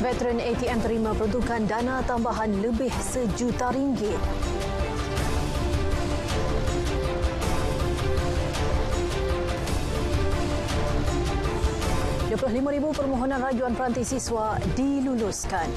Veteran ATM terima peruntukan dana tambahan lebih RM1 juta. RM25,000 permohonan rayuan peranti siswa diluluskan.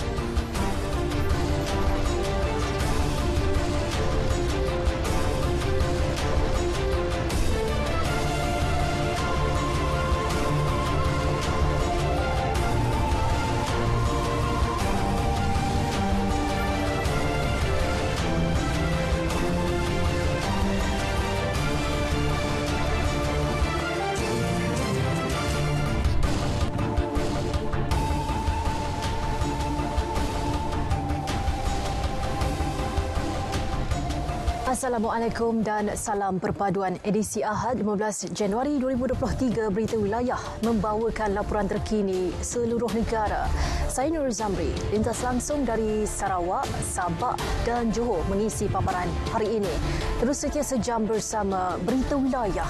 Assalamualaikum dan salam perpaduan. Edisi Ahad 15 Januari 2023 Berita Wilayah membawakan laporan terkini seluruh negara. Saya Nur Zamri, lintas langsung dari Sarawak, Sabah dan Johor mengisi paparan hari ini. Terus setia sejam bersama Berita Wilayah.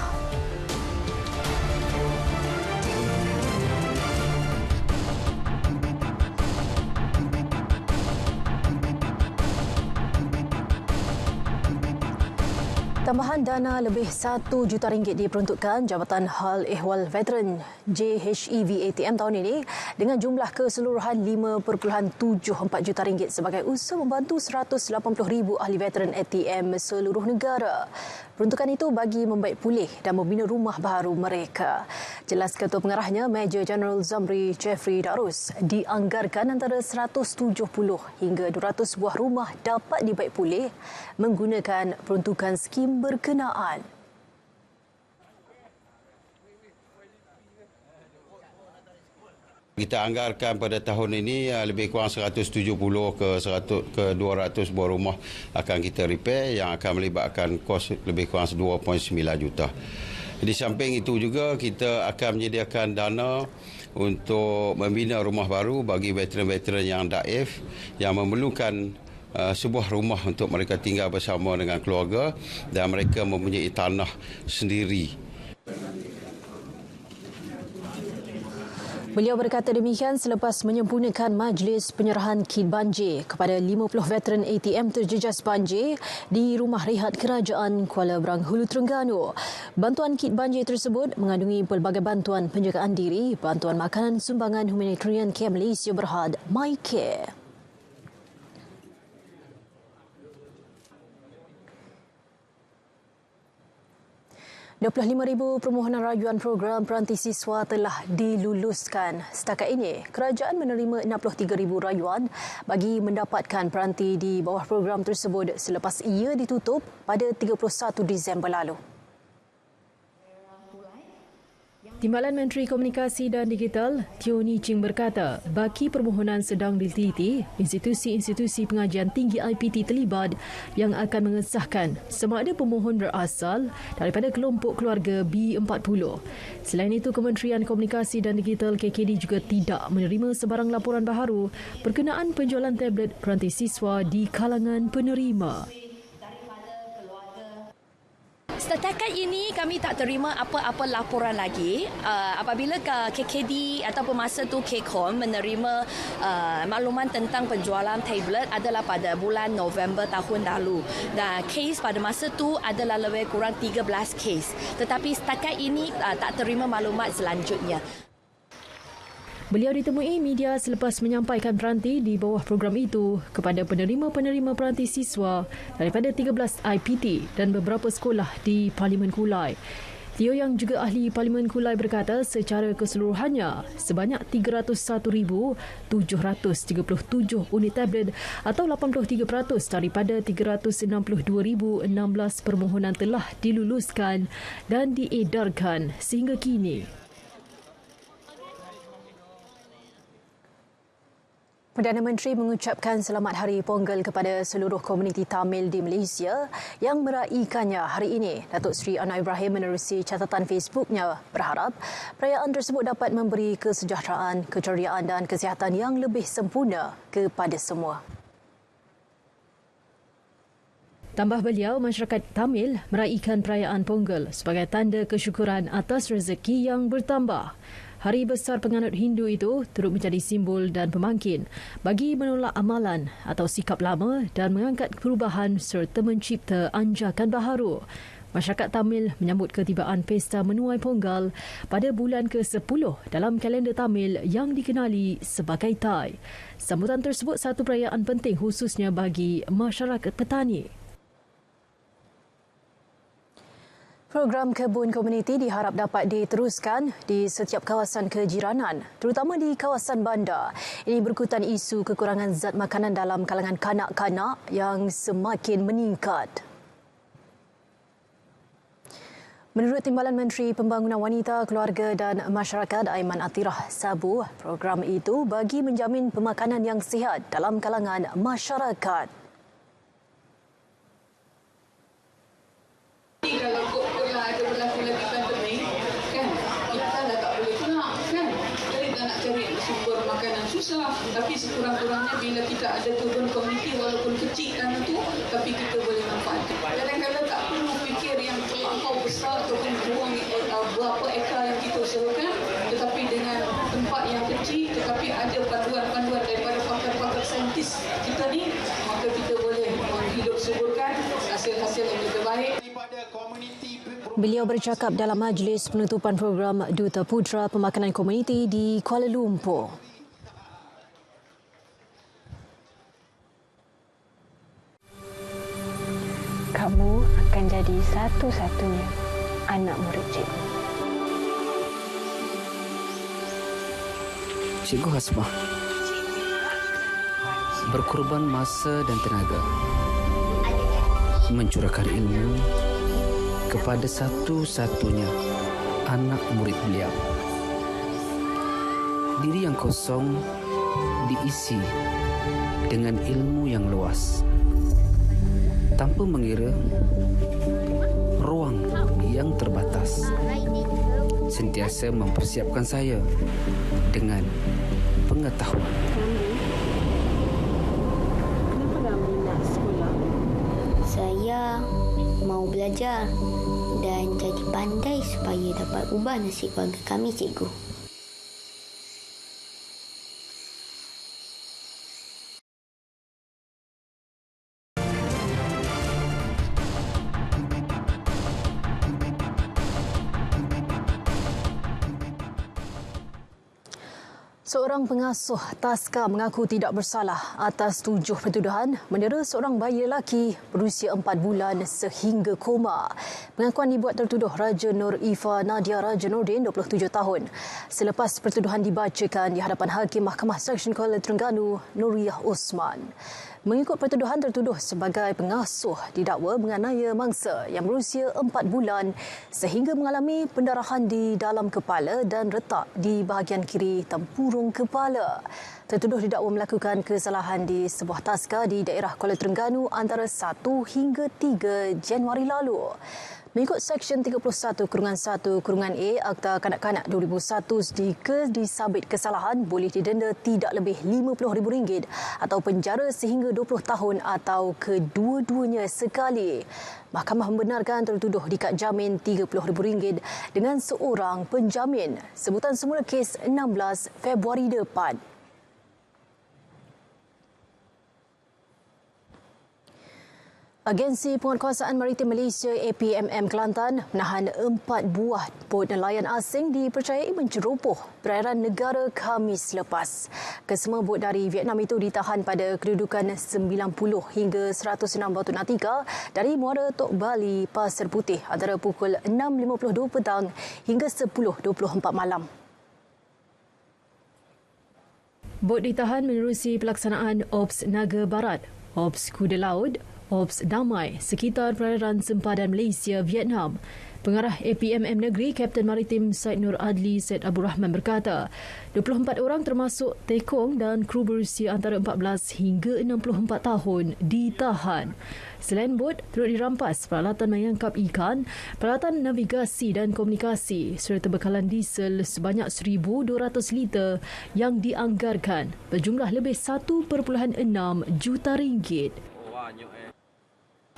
Tambahan dana lebih RM1 juta diperuntukkan Jabatan Hal Ehwal Veteran JHEV ATM tahun ini dengan jumlah keseluruhan RM5.74 juta sebagai usaha membantu 180,000 ahli veteran ATM seluruh negara. Peruntukan itu bagi membaik pulih dan membina rumah baru mereka. Jelas Ketua Pengarahnya, Major Jeneral Zamri Jeffrey Darus, dianggarkan antara 170 hingga 200 buah rumah dapat dibaik pulih menggunakan peruntukan skim berkenaan. Kita anggarkan pada tahun ini lebih kurang 170 ke 200 buah rumah akan kita repair yang akan melibatkan kos lebih kurang 2.9 juta. Di samping itu juga kita akan menyediakan dana untuk membina rumah baru bagi veteran-veteran yang daif yang memerlukan sebuah rumah untuk mereka tinggal bersama dengan keluarga dan mereka mempunyai tanah sendiri. Beliau berkata demikian selepas menyempurnakan majlis penyerahan kit banjir kepada 50 veteran ATM terjejas banjir di Rumah Rehat Kerajaan Kuala Berang Hulu Terengganu. Bantuan kit banjir tersebut mengandungi pelbagai bantuan penjagaan diri, bantuan makanan, sumbangan humanitarian Care Malaysia Berhad MyCare. RM25,000 permohonan rayuan program peranti siswa telah diluluskan. Setakat ini, kerajaan menerima RM63,000 rayuan bagi mendapatkan peranti di bawah program tersebut selepas ia ditutup pada 31 Disember lalu. Timbalan Menteri Komunikasi dan Digital, Teo Ni Ching berkata, baki permohonan sedang diteliti, institusi-institusi pengajian tinggi IPT terlibat yang akan mengesahkan sama ada pemohon berasal daripada kelompok keluarga B40. Selain itu, Kementerian Komunikasi dan Digital KKD juga tidak menerima sebarang laporan baharu berkenaan penjualan tablet peranti siswa di kalangan penerima. Setakat ini kami tak terima apa-apa laporan lagi apabila KKD ataupun masa tu KCOM menerima makluman tentang penjualan tablet adalah pada bulan November tahun lalu dan kes pada masa tu adalah lebih kurang 13 kes, tetapi setakat ini tak terima maklumat selanjutnya. Beliau ditemui media selepas menyampaikan peranti di bawah program itu kepada penerima-penerima peranti siswa daripada 13 IPT dan beberapa sekolah di Parlimen Kulai. Teo yang juga ahli Parlimen Kulai berkata secara keseluruhannya sebanyak 301,737 unit tablet atau 83% daripada 362,016 permohonan telah diluluskan dan diedarkan sehingga kini. Perdana Menteri mengucapkan Selamat Hari Pongal kepada seluruh komuniti Tamil di Malaysia yang meraikannya hari ini. Datuk Seri Anwar Ibrahim menerusi catatan Facebooknya berharap perayaan tersebut dapat memberi kesejahteraan, keceriaan dan kesihatan yang lebih sempurna kepada semua. Tambah beliau, masyarakat Tamil meraikan perayaan Pongal sebagai tanda kesyukuran atas rezeki yang bertambah. Hari besar penganut Hindu itu turut menjadi simbol dan pemangkin bagi menolak amalan atau sikap lama dan mengangkat perubahan serta mencipta anjakan baharu. Masyarakat Tamil menyambut ketibaan Pesta Menuai Ponggal pada bulan ke-10 dalam kalender Tamil yang dikenali sebagai Thai. Sambutan tersebut satu perayaan penting khususnya bagi masyarakat petani. Program kebun komuniti diharap dapat diteruskan di setiap kawasan kejiranan, terutama di kawasan bandar. Ini berikutan isu kekurangan zat makanan dalam kalangan kanak-kanak yang semakin meningkat. Menurut Timbalan Menteri Pembangunan Wanita, Keluarga dan Masyarakat Aiman Atirah Sabu, program itu bagi menjamin pemakanan yang sihat dalam kalangan masyarakat. Kalau pula ada berlaku lagi pandemik, kan kita dah tak boleh keluar, kan? Jadi kita nak cari sumber makanan susah. Tapi sekurang-kurangnya bila kita ada kebun komuniti walaupun kecil kan tu, tapi kita boleh manfaatkan. Kadang-kadang tak perlu fikir yang terlampau besar ataupun berapa ekar yang kita usahakan, tetapi dengan tempat yang kecil, tetapi ada panduan-panduan daripada pakar-pakar saintis kita ni, maka kita boleh menghidup suburkan hasil-hasil yang lebih baik. Beliau bercakap dalam majlis penutupan program Duta Putra Pemakanan Komuniti di Kuala Lumpur. Kamu akan jadi satu-satunya anak murid cikgu. Cikgu Hasmah berkorban masa dan tenaga mencurahkan ilmu kepada satu-satunya anak murid beliau. Diri yang kosong diisi dengan ilmu yang luas, tanpa mengira ruang yang terbatas. Sentiasa mempersiapkan saya dengan pengetahuan. Kenapa nak minat sekolah? Saya mau belajar dan jadi pandai supaya dapat ubah nasib keluarga kami, cikgu. Seorang pengasuh Taska mengaku tidak bersalah atas 7 pertuduhan mendera seorang bayi lelaki berusia 4 bulan sehingga koma. Pengakuan dibuat tertuduh Raja Nur Ifa Nadia Raja Nordin, 27 tahun. Selepas pertuduhan dibacakan di hadapan Hakim Mahkamah Seksyen Kuala Terengganu, Nuriyah Osman. Mengikut pertuduhan, tertuduh sebagai pengasuh didakwa menganiaya mangsa yang berusia 4 bulan sehingga mengalami pendarahan di dalam kepala dan retak di bahagian kiri tempurung kepala. Tertuduh didakwa melakukan kesalahan di sebuah taska di daerah Kuala Terengganu antara 1 hingga 3 Januari lalu. Mengikut Seksyen 31/1/A Akta Kanak-Kanak 2001, jika disabit kesalahan boleh didenda tidak lebih RM50,000 atau penjara sehingga 20 tahun atau kedua-duanya sekali. Mahkamah membenarkan tertuduh dikat jamin RM30,000 dengan seorang penjamin. Sebutan semula kes 16 Februari depan. Agensi Penguatkuasaan Maritim Malaysia APMM Kelantan menahan 4 buah bot nelayan asing dipercayai menceroboh perairan negara Khamis lepas. Kesemua bot dari Vietnam itu ditahan pada kedudukan 90 hingga 106 batu nautika dari Muara Tok Bali, Pasir Putih antara pukul 6.52 petang hingga 10.24 malam. Bot ditahan menerusi pelaksanaan Ops Naga Barat, Ops Kuda Laut, Ops Damai sekitar perairan sempadan Malaysia, Vietnam. Pengarah APMM Negeri, Kapten Maritim Said Nur Adli Said Abdul Rahman berkata, 24 orang termasuk tekong dan kru berusia antara 14 hingga 64 tahun ditahan. Selain bot, turut dirampas peralatan menangkap ikan, peralatan navigasi dan komunikasi serta bekalan diesel sebanyak 1,200 liter yang dianggarkan berjumlah lebih 1.6 juta ringgit.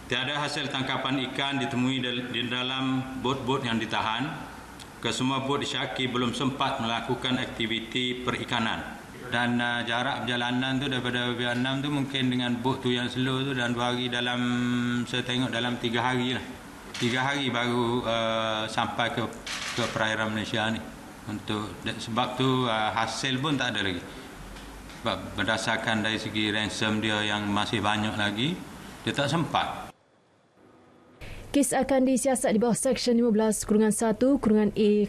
Tiada hasil tangkapan ikan ditemui di dalam bot-bot yang ditahan Kesemua bot disyaki belum sempat melakukan aktiviti perikanan. Dan jarak perjalanan tu daripada Vietnam tu mungkin dengan bot tu yang slow tu dalam 2 hari, saya tengok dalam 3 hari lah. 3 hari baru sampai ke perairan Malaysia ni. Sebab tu hasil pun tak ada lagi. Sebab berdasarkan dari segi ransom dia yang masih banyak lagi, dia tak sempat. Kes akan disiasat di bawah Seksyen 15-1-A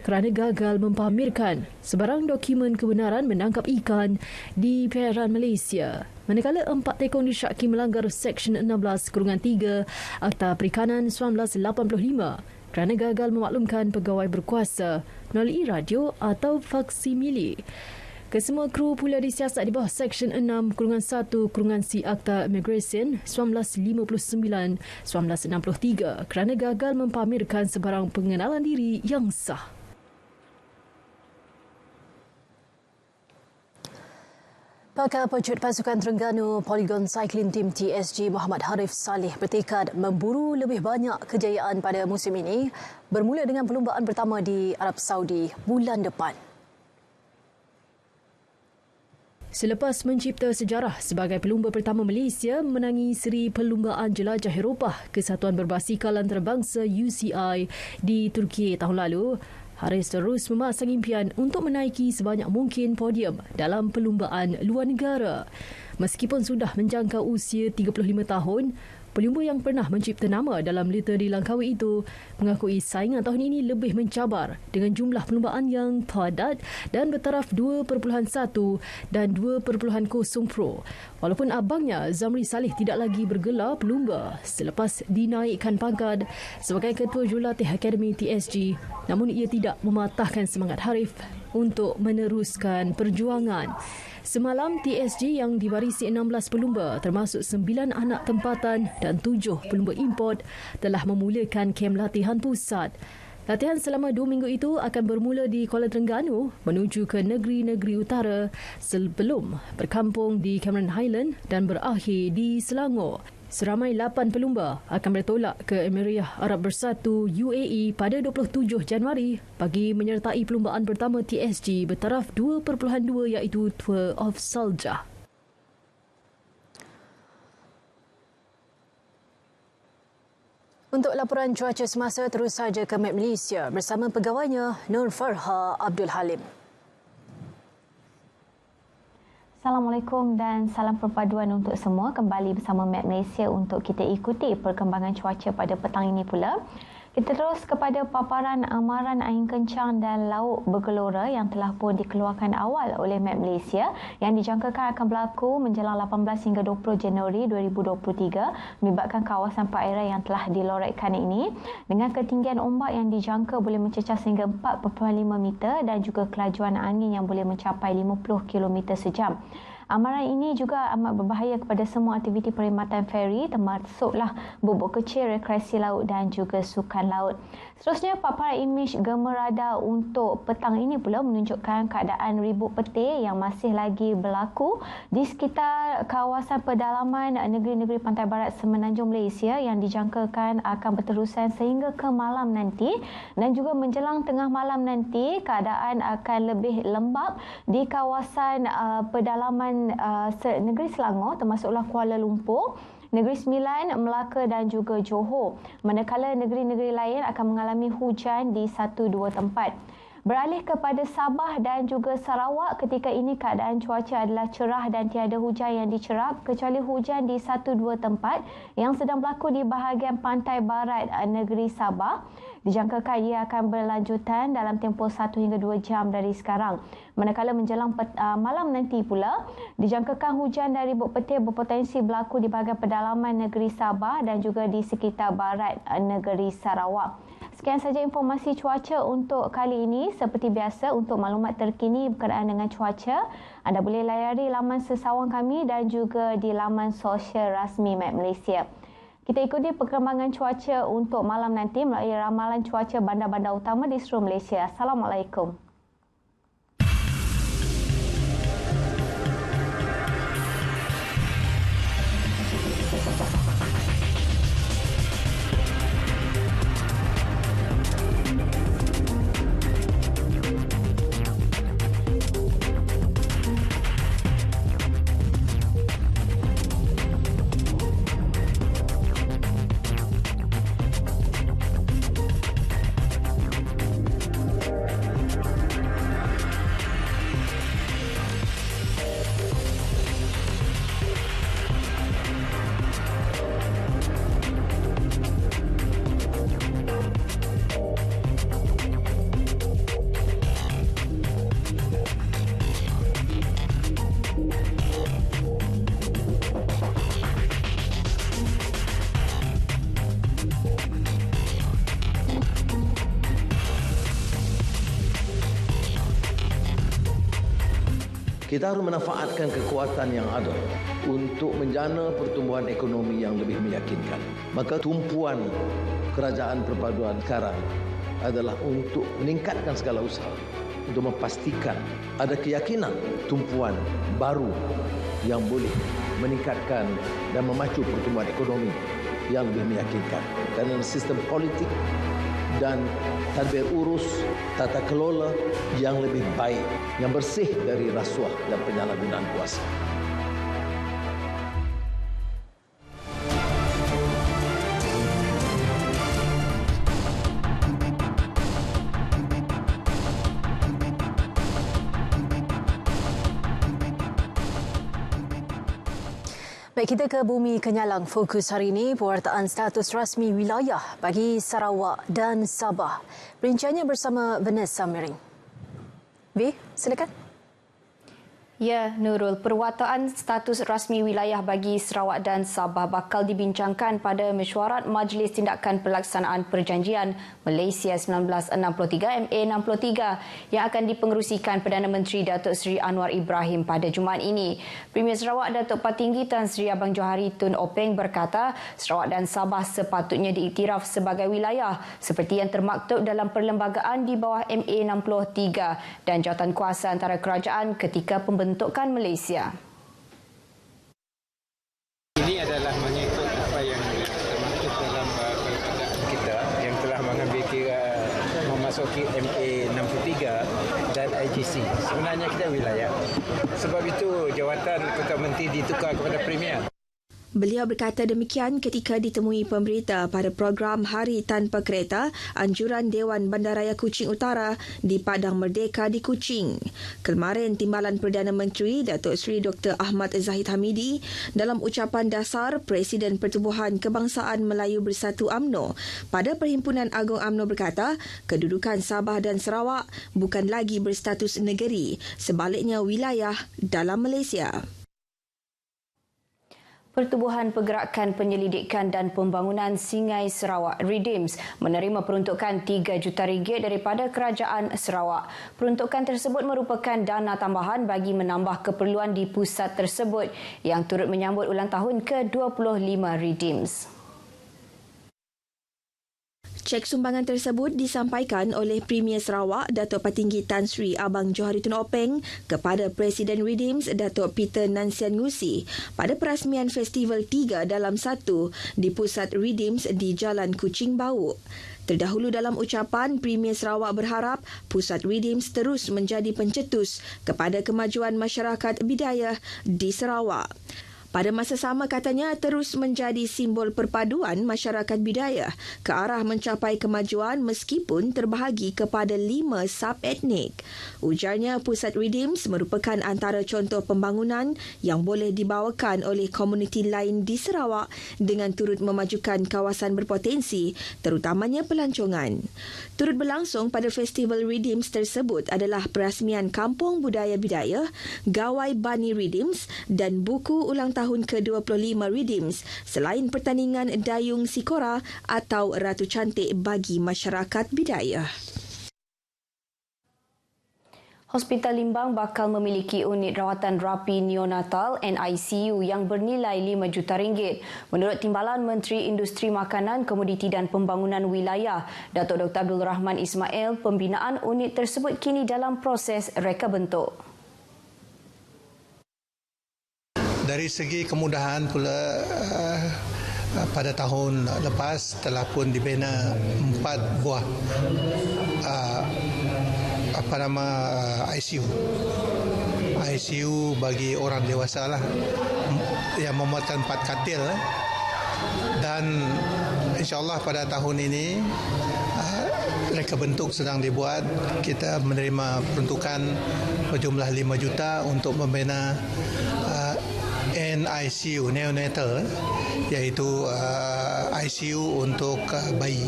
kerana gagal mempamerkan sebarang dokumen kebenaran menangkap ikan di perairan Malaysia. Manakala 4 tekong disyaki melanggar Seksyen 16-3 Akta Perikanan 1985 kerana gagal memaklumkan pegawai berkuasa melalui radio atau faksimile. Kesemua kru pula disiasat di bawah Seksyen 6-1-C Akta Immigration 1959-1963 kerana gagal mempamerkan sebarang pengenalan diri yang sah. Pakar pecut pasukan Terengganu Polygon Cycling Team TSG Muhammad Harif Saleh bertekad memburu lebih banyak kejayaan pada musim ini bermula dengan perlumbaan pertama di Arab Saudi bulan depan. Selepas mencipta sejarah sebagai pelumba pertama Malaysia memenangi Seri Perlumbaan Jelajah Eropah Kesatuan Berbasikal Antarabangsa UCI di Turki tahun lalu, Haris terus memasang impian untuk menaiki sebanyak mungkin podium dalam perlumbaan luar negara. Meskipun sudah menjangkau usia 35 tahun, pelumba yang pernah mencipta nama dalam liter di Langkawi itu mengakui saingan tahun ini lebih mencabar dengan jumlah perlumbaan yang padat dan bertaraf 2.1 dan 2.0 Pro. Walaupun abangnya Zamri Saleh tidak lagi bergelar pelumba selepas dinaikkan pangkat sebagai Ketua Jurulatih Akademi TSG, namun ia tidak mematahkan semangat Harif untuk meneruskan perjuangan. Semalam, TSG yang diwarisi 16 pelumba termasuk 9 anak tempatan dan 7 pelumba import telah memulakan kem latihan pusat. Latihan selama 2 minggu itu akan bermula di Kuala Terengganu menuju ke negeri-negeri utara sebelum berkampung di Cameron Highland dan berakhir di Selangor. Seramai 8 pelumba akan bertolak ke Emirat Arab Bersatu UAE pada 27 Januari bagi menyertai perlumbaan pertama TSG bertaraf 2.2 iaitu Tour of Sharjah. Untuk laporan cuaca semasa, terus saja ke Map Malaysia bersama pegawainya Nur Farha Abdul Halim. Assalamualaikum dan salam perpaduan untuk semua. Kembali bersama Map Malaysia untuk kita ikuti perkembangan cuaca pada petang ini pula. Kita terus kepada paparan amaran angin kencang dan laut bergelora yang telah pun dikeluarkan awal oleh Map Malaysia yang dijangkakan akan berlaku menjelang 18 hingga 20 Januari 2023 melibatkan kawasan perairan yang telah diloraikan ini dengan ketinggian ombak yang dijangka boleh mencecah sehingga 4.5 meter dan juga kelajuan angin yang boleh mencapai 50 km sejam. Amaran ini juga amat berbahaya kepada semua aktiviti perkhidmatan feri termasuklah bubuk kecil, rekreasi laut dan juga sukan laut. Seterusnya, paparan imej gemerada untuk petang ini pula menunjukkan keadaan ribut petir yang masih lagi berlaku di sekitar kawasan pedalaman negeri-negeri pantai barat Semenanjung Malaysia yang dijangkakan akan berterusan sehingga ke malam nanti dan juga menjelang tengah malam nanti keadaan akan lebih lembap di kawasan pedalaman negeri Selangor termasuklah Kuala Lumpur, Negeri Sembilan, Melaka dan juga Johor. Manakala negeri-negeri lain akan mengalami hujan di 1-2 tempat. Beralih kepada Sabah dan juga Sarawak, ketika ini keadaan cuaca adalah cerah dan tiada hujan yang dicerap kecuali hujan di 1-2 tempat yang sedang berlaku di bahagian pantai barat negeri Sabah. Dijangkakan ia akan berlanjutan dalam tempoh 1 hingga 2 jam dari sekarang. Manakala menjelang malam nanti pula, dijangkakan hujan dari ribut petir berpotensi berlaku di bahagian pedalaman negeri Sabah dan juga di sekitar barat negeri Sarawak. Sekian saja informasi cuaca untuk kali ini. Seperti biasa, untuk maklumat terkini berkenaan dengan cuaca, anda boleh layari laman sesawang kami dan juga di laman sosial rasmi Map Malaysia. Kita ikuti perkembangan cuaca untuk malam nanti melalui ramalan cuaca bandar-bandar utama di seluruh Malaysia. Assalamualaikum. Kita harus memanfaatkan kekuatan yang ada untuk menjana pertumbuhan ekonomi yang lebih meyakinkan. Maka tumpuan kerajaan perpaduan sekarang adalah untuk meningkatkan segala usaha untuk memastikan ada keyakinan tumpuan baru yang boleh meningkatkan dan memacu pertumbuhan ekonomi yang lebih meyakinkan. Kerana sistem politik dan tadbir urus tata kelola yang lebih baik, yang bersih dari rasuah dan penyalahgunaan kuasa. Baik, kita ke Bumi Kenyalang. Fokus hari ini pewartaan status rasmi wilayah bagi Sarawak dan Sabah. Perinciannya bersama Vanessa Mering. V, silakan. Ya, Nurul, perwataan status rasmi wilayah bagi Sarawak dan Sabah bakal dibincangkan pada mesyuarat Majlis Tindakan Pelaksanaan Perjanjian Malaysia 1963 MA63 yang akan dipengerusikan Perdana Menteri Datuk Seri Anwar Ibrahim pada Jumaat ini. Premier Sarawak Datuk Patinggi Tan Sri Abang Johari Tun Openg berkata Sarawak dan Sabah sepatutnya diiktiraf sebagai wilayah seperti yang termaktub dalam perlembagaan di bawah MA63 dan jawatankuasa antara kerajaan ketika pembentukan Malaysia. Ini adalah mengikut apa yang termaktub dalam perkataan kita yang telah mengambil kira memasuki MA63 dan IGC. Sebenarnya kita wilayah. Sebab itu jawatan Ketua Menteri ditukar kepada Premier. Beliau berkata demikian ketika ditemui pemberita pada program Hari Tanpa Kereta Anjuran Dewan Bandaraya Kuching Utara di Padang Merdeka di Kuching. Kemarin Timbalan Perdana Menteri Datuk Seri Dr. Ahmad Zahid Hamidi dalam ucapan dasar Presiden Pertubuhan Kebangsaan Melayu Bersatu UMNO pada Perhimpunan Agung UMNO berkata kedudukan Sabah dan Sarawak bukan lagi berstatus negeri, sebaliknya wilayah dalam Malaysia. Pertubuhan Pergerakan Penyelidikan dan Pembangunan Singai Sarawak (REDIMS) menerima peruntukan RM3 juta daripada Kerajaan Sarawak. Peruntukan tersebut merupakan dana tambahan bagi menambah keperluan di pusat tersebut yang turut menyambut ulang tahun ke-25 REDIMS. Cek sumbangan tersebut disampaikan oleh Premier Sarawak Datuk Patinggi Tan Sri Abang Johari Tun Openg kepada Presiden REDIMS Datuk Peter Nansian Ngusi pada perasmian Festival 3 dalam 1 di pusat REDIMS di Jalan Kuching Bau. Terdahulu dalam ucapan, Premier Sarawak berharap pusat REDIMS terus menjadi pencetus kepada kemajuan masyarakat bidayah di Sarawak. Pada masa sama katanya terus menjadi simbol perpaduan masyarakat bidayah ke arah mencapai kemajuan meskipun terbahagi kepada 5 sub-etnik. Ujarnya pusat REDIMS merupakan antara contoh pembangunan yang boleh dibawakan oleh komuniti lain di Sarawak dengan turut memajukan kawasan berpotensi terutamanya pelancongan. Turut berlangsung pada festival REDIMS tersebut adalah perasmian Kampung Budaya Bidayah, Gawai Bani REDIMS dan buku ulang tahun ke-25 REDIMS selain pertandingan Dayung Sikora atau Ratu Cantik bagi masyarakat bidayah. Hospital Limbang bakal memiliki unit rawatan rapi neonatal NICU yang bernilai RM5 juta. Menurut Timbalan Menteri Industri Makanan, Komoditi dan Pembangunan Wilayah, Datuk Dr. Abdul Rahman Ismail, pembinaan unit tersebut kini dalam proses reka bentuk. Dari segi kemudahan pula, pada tahun lepas telah pun dibina 4 buah ICU bagi orang dewasa lah, yang memuatkan 4 katil dan insyaAllah pada tahun ini reka bentuk sedang dibuat. Kita menerima peruntukan berjumlah 5 juta untuk membina NICU, neonatal, iaitu ICU untuk bayi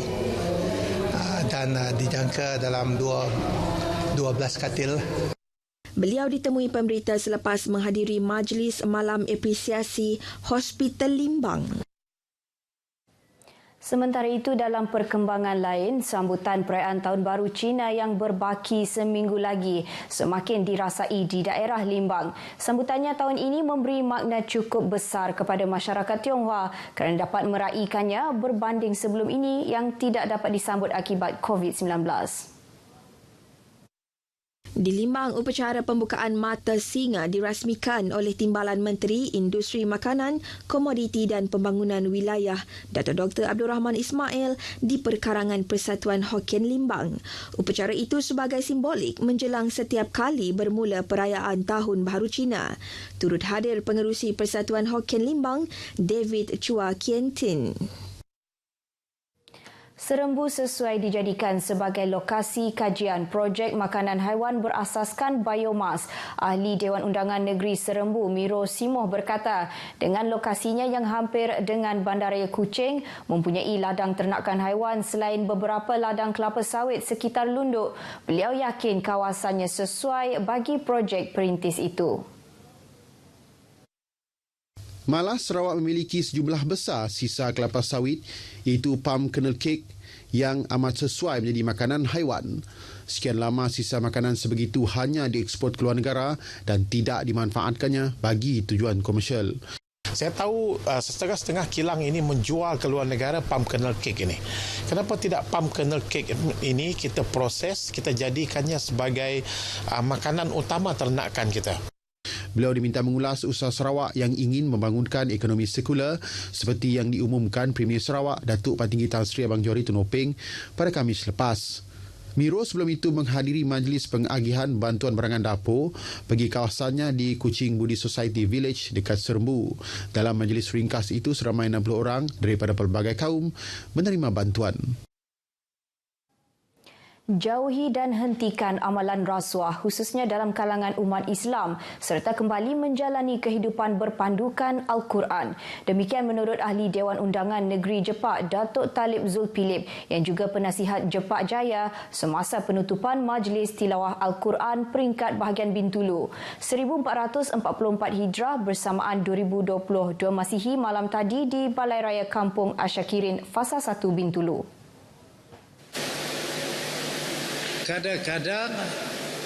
dan dijangka dalam 12 katil. Beliau ditemui pemberita selepas menghadiri Majlis Malam Apresiasi Hospital Limbang. Sementara itu, dalam perkembangan lain, sambutan perayaan Tahun Baru Cina yang berbaki seminggu lagi semakin dirasai di daerah Limbang. Sambutannya tahun ini memberi makna cukup besar kepada masyarakat Tionghoa kerana dapat meraihkannya berbanding sebelum ini yang tidak dapat disambut akibat COVID-19. Di Limbang, upacara pembukaan Mata Singa dirasmikan oleh Timbalan Menteri Industri Makanan, Komoditi dan Pembangunan Wilayah Dato' Dr. Abdul Rahman Ismail di Perkarangan Persatuan Hokkien Limbang. Upacara itu sebagai simbolik menjelang setiap kali bermula perayaan Tahun Baru Cina. Turut hadir pengerusi Persatuan Hokkien Limbang, David Chua Kien Tin. Serembu sesuai dijadikan sebagai lokasi kajian projek makanan haiwan berasaskan biomas. Ahli Dewan Undangan Negeri Serembu, Miro Simoh berkata, dengan lokasinya yang hampir dengan Bandaraya Kuching, mempunyai ladang ternakan haiwan selain beberapa ladang kelapa sawit sekitar Lunduk, beliau yakin kawasannya sesuai bagi projek perintis itu. Malah Sarawak memiliki sejumlah besar sisa kelapa sawit iaitu palm kernel cake yang amat sesuai menjadi makanan haiwan. Sekian lama sisa makanan sebegitu hanya dieksport ke luar negara dan tidak dimanfaatkannya bagi tujuan komersial. Saya tahu setengah-setengah kilang ini menjual ke luar negara palm kernel cake ini. Kenapa tidak palm kernel cake ini kita proses, kita jadikannya sebagai makanan utama ternakan kita? Beliau diminta mengulas usaha Sarawak yang ingin membangunkan ekonomi sekular seperti yang diumumkan Premier Sarawak Datuk Patinggi Tan Sri Abang Johari Tun Openg pada Khamis lepas. Miro sebelum itu menghadiri majlis pengagihan bantuan barangan dapur bagi kawasannya di Kuching Budi Society Village dekat Serembu. Dalam majlis ringkas itu seramai 60 orang daripada pelbagai kaum menerima bantuan. Jauhi dan hentikan amalan rasuah khususnya dalam kalangan umat Islam serta kembali menjalani kehidupan berpandukan Al-Quran. Demikian menurut Ahli Dewan Undangan Negeri Jepak Datuk Talib Zulpilip yang juga penasihat Jepak Jaya semasa penutupan Majlis Tilawah Al-Quran peringkat bahagian Bintulu 1444 Hijrah bersamaan 2022 Masihi malam tadi di Balai Raya Kampung Asyakirin Fasa 1 Bintulu. Kadang-kadang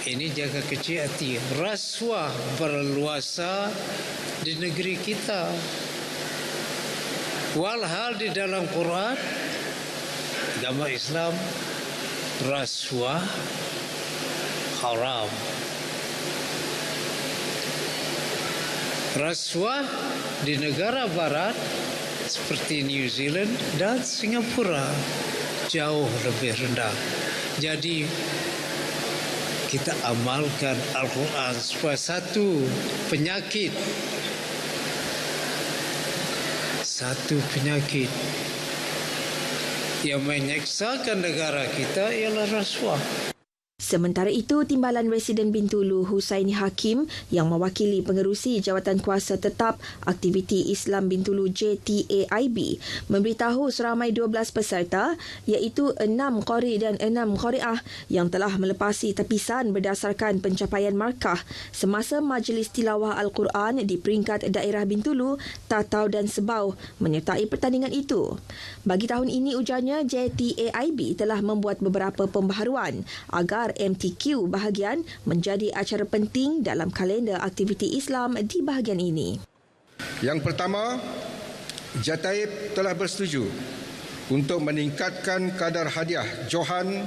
ini jaga kecil hati, rasuah berluasa di negeri kita. Walhal di dalam Quran, agama Islam, rasuah haram. Rasuah di negara barat seperti New Zealand dan Singapura jauh lebih rendah. Jadi kita amalkan Al-Quran supaya satu penyakit yang menyeksakan negara kita ialah rasuah. Sementara itu, Timbalan Residen Bintulu Husaini Hakim yang mewakili pengerusi Jawatan Kuasa Tetap Aktiviti Islam Bintulu JTAIB memberitahu seramai 12 peserta iaitu 6 qari dan 6 qariah yang telah melepasi tapisan berdasarkan pencapaian markah semasa Majlis Tilawah Al-Quran di peringkat daerah Bintulu, Tatau dan Sebau menyertai pertandingan itu. Bagi tahun ini, ujarnya JTAIB telah membuat beberapa pembaharuan agar MTQ bahagian menjadi acara penting dalam kalender aktiviti Islam di bahagian ini. Yang pertama, JTAIB telah bersetuju untuk meningkatkan kadar hadiah Johan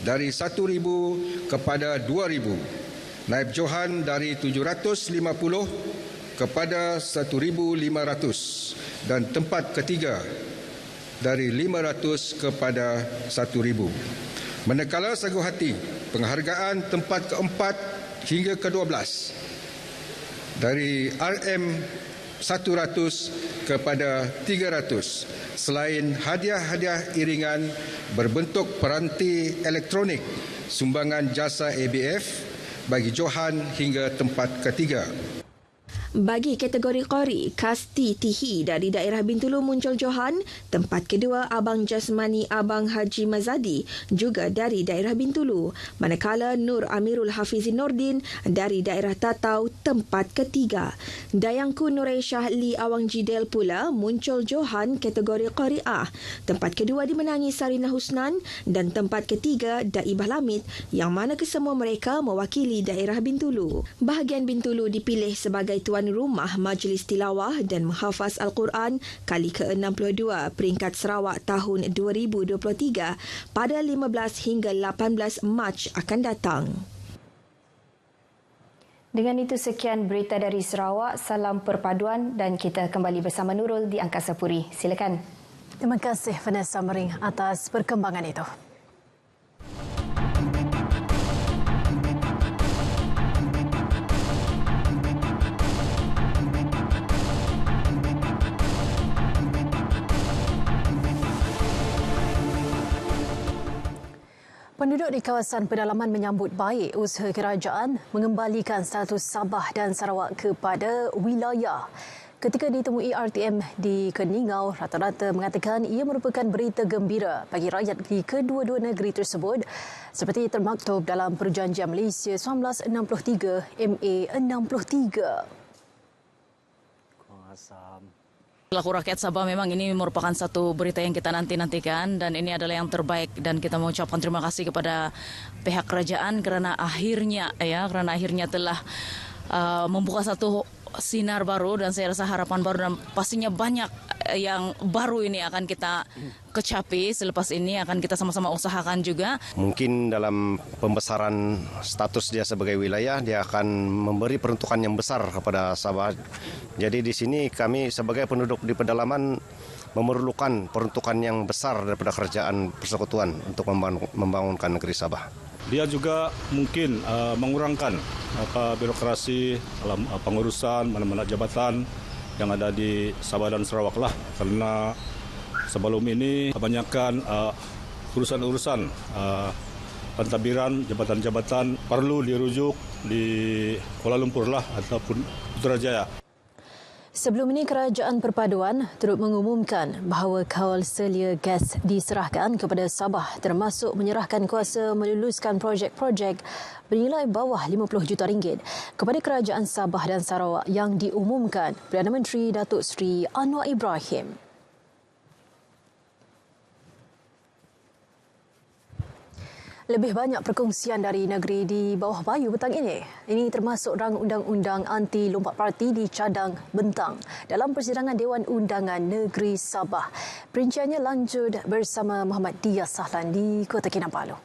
dari 1,000 kepada 2,000, naib Johan dari 750 kepada 1,500 dan tempat ketiga dari 500 kepada 1,000. Manakala sagu hati, penghargaan tempat keempat hingga ke-12 dari RM 100 kepada 300 selain hadiah-hadiah iringan berbentuk peranti elektronik sumbangan jasa ABF bagi Johan hingga tempat ketiga. Bagi kategori qori, Kasti Tihi dari daerah Bintulu Muncul Johan, tempat kedua Abang Jasmani Abang Haji Mazadi juga dari daerah Bintulu, manakala Nur Amirul Hafizin Nordin dari daerah Tatau tempat ketiga. Dayangku Nuraisyah Li Awang Jidel pula Muncul Johan kategori qari'ah. Tempat kedua dimenangi Sarina Husnan dan tempat ketiga Daibah Lamid yang mana kesemua mereka mewakili daerah Bintulu. Bahagian Bintulu dipilih sebagai tuan rumah Majlis Tilawah dan Menghafaz Al-Quran kali ke-62 peringkat Sarawak tahun 2023 pada 15 hingga 18 Mac akan datang. Dengan itu sekian berita dari Sarawak, salam perpaduan dan kita kembali bersama Nurul di Angkasa Puri. Silakan. Terima kasih Vanessa Mering atas perkembangan itu. Penduduk di kawasan pedalaman menyambut baik usaha kerajaan mengembalikan status Sabah dan Sarawak kepada wilayah. Ketika ditemui RTM di Keningau, rata-rata mengatakan ia merupakan berita gembira bagi rakyat di kedua-dua negeri tersebut seperti termaktub dalam Perjanjian Malaysia 1963 MA 63. Laku rakyat Sabah memang ini merupakan satu berita yang kita nanti-nantikan dan ini adalah yang terbaik dan kita mengucapkan terima kasih kepada pihak kerajaan kerana akhirnya telah membuka satu sinar baru dan saya rasa harapan baru dan pastinya banyak yang baru ini akan kita kecapi selepas ini akan kita sama-sama usahakan juga. Mungkin dalam pembesaran status dia sebagai wilayah dia akan memberi peruntukan yang besar kepada Sabah. Jadi di sini kami sebagai penduduk di pedalaman memerlukan peruntukan yang besar daripada kerajaan persekutuan untuk membangunkan negeri Sabah. Dia juga mungkin mengurangkan birokrasi dalam pengurusan mana-mana jabatan yang ada di Sabah dan Sarawak lah. Karena sebelum ini kebanyakan urusan-urusan pentadbiran jabatan-jabatan perlu dirujuk di Kuala Lumpur lah ataupun Putrajaya. Sebelum ini, Kerajaan Perpaduan turut mengumumkan bahawa kaul selia gas diserahkan kepada Sabah termasuk menyerahkan kuasa meluluskan projek-projek bernilai bawah RM50 juta kepada Kerajaan Sabah dan Sarawak yang diumumkan Perdana Menteri Datuk Seri Anwar Ibrahim. Lebih banyak perkongsian dari negeri di bawah bayu petang ini. Ini termasuk rang undang-undang anti lompat parti di cadang bentang dalam persidangan Dewan Undangan Negeri Sabah. Perinciannya lanjut bersama Muhammad Dias Sahlan di Kota Kinabalu.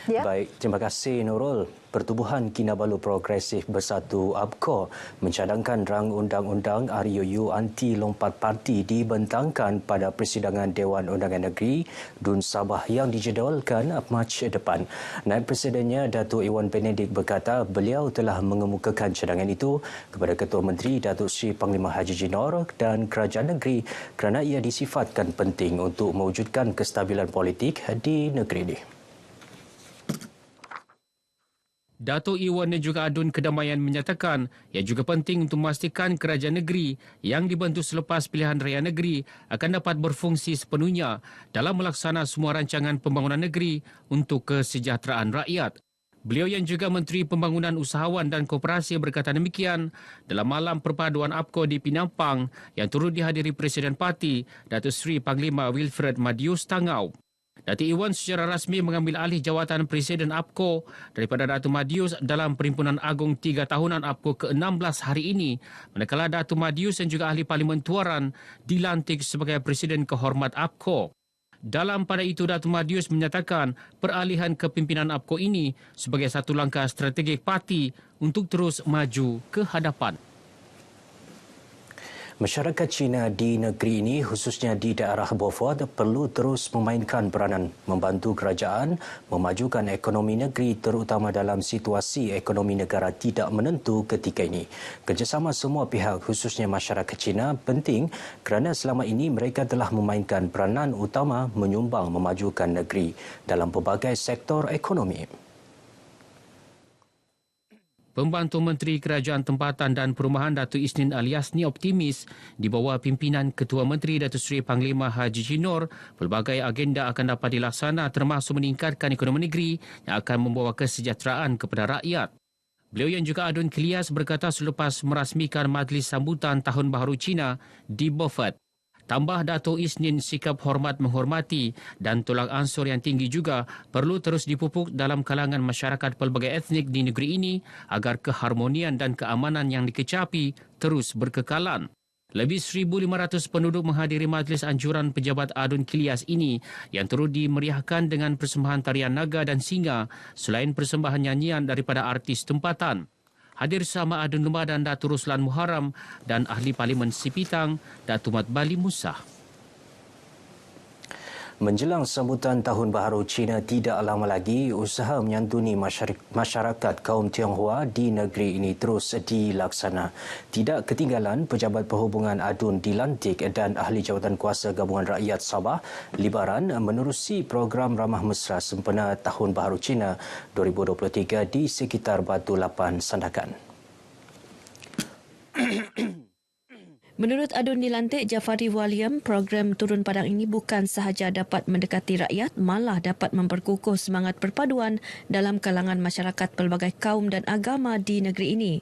Ya? Baik, terima kasih Nurul. Pertubuhan Kinabalu Progresif Bersatu ABCO mencadangkan rang undang-undang RUU anti lompat parti dibentangkan pada persidangan Dewan Undangan Negeri Dun Sabah yang dijadualkan Mac depan. Naib Presidennya Datuk Iwan Benedik berkata beliau telah mengemukakan cadangan itu kepada Ketua Menteri Datuk Seri Panglima Haji Jinor dan Kerajaan Negeri kerana ia disifatkan penting untuk mewujudkan kestabilan politik di negeri ini. Datuk Iwan dan juga Adun Kedamaian menyatakan ia juga penting untuk memastikan kerajaan negeri yang dibentuk selepas pilihan raya negeri akan dapat berfungsi sepenuhnya dalam melaksana semua rancangan pembangunan negeri untuk kesejahteraan rakyat. Beliau yang juga Menteri Pembangunan Usahawan dan Koperasi berkata demikian dalam malam perpaduan ABCO di Pinampang yang turut dihadiri Presiden Parti Datuk Seri Panglima Wilfred Madius Tangau. Datuk Iwan secara rasmi mengambil alih jawatan Presiden ABCO daripada Datuk Madius dalam Perhimpunan Agung 3 Tahunan ABCO ke-16 hari ini, manakala Datuk Madius dan juga Ahli Parlimen Tuaran dilantik sebagai Presiden Kehormat ABCO. Dalam pada itu, Datuk Madius menyatakan peralihan kepimpinan ABCO ini sebagai satu langkah strategik parti untuk terus maju ke hadapan. Masyarakat Cina di negeri ini khususnya di daerah Beaufort perlu terus memainkan peranan membantu kerajaan memajukan ekonomi negeri terutama dalam situasi ekonomi negara tidak menentu ketika ini. Kerjasama semua pihak khususnya masyarakat Cina penting kerana selama ini mereka telah memainkan peranan utama menyumbang memajukan negeri dalam pelbagai sektor ekonomi. Pembantu Menteri Kerajaan Tempatan dan Perumahan Datuk Isnin Aliasni optimis di bawah pimpinan Ketua Menteri Datuk Seri Panglima Haji Jinor, pelbagai agenda akan dapat dilaksana termasuk meningkatkan ekonomi negeri yang akan membawa kesejahteraan kepada rakyat. Beliau yang juga adun Kilias berkata selepas merasmikan Majlis Sambutan Tahun Baharu Cina di Beaufort. Tambah Dato' Isnin, sikap hormat menghormati dan tolak ansur yang tinggi juga perlu terus dipupuk dalam kalangan masyarakat pelbagai etnik di negeri ini agar keharmonian dan keamanan yang dikecapi terus berkekalan. Lebih 1,500 penduduk menghadiri majlis anjuran pejabat adun Kilias ini yang turut dimeriahkan dengan persembahan tarian naga dan singa selain persembahan nyanyian daripada artis tempatan. Hadir sama Adun Lumba dan Datuk Ruslan Muharram dan Ahli Parlimen Sipitang, Datuk Mat Bali Musa. Menjelang sambutan Tahun Baharu Cina tidak lama lagi, usaha menyantuni masyarakat kaum Tionghoa di negeri ini terus dilaksana. Tidak ketinggalan, Pejabat Perhubungan Adun dilantik dan Ahli Jawatan Kuasa Gabungan Rakyat Sabah, Libaran, menerusi program Ramah Mesra sempena Tahun Baharu Cina 2023 di sekitar Batu Lapan, Sandakan. Menurut Adun dilantik Jafari Waliam, program Turun Padang ini bukan sahaja dapat mendekati rakyat, malah dapat memperkukuh semangat perpaduan dalam kalangan masyarakat pelbagai kaum dan agama di negeri ini.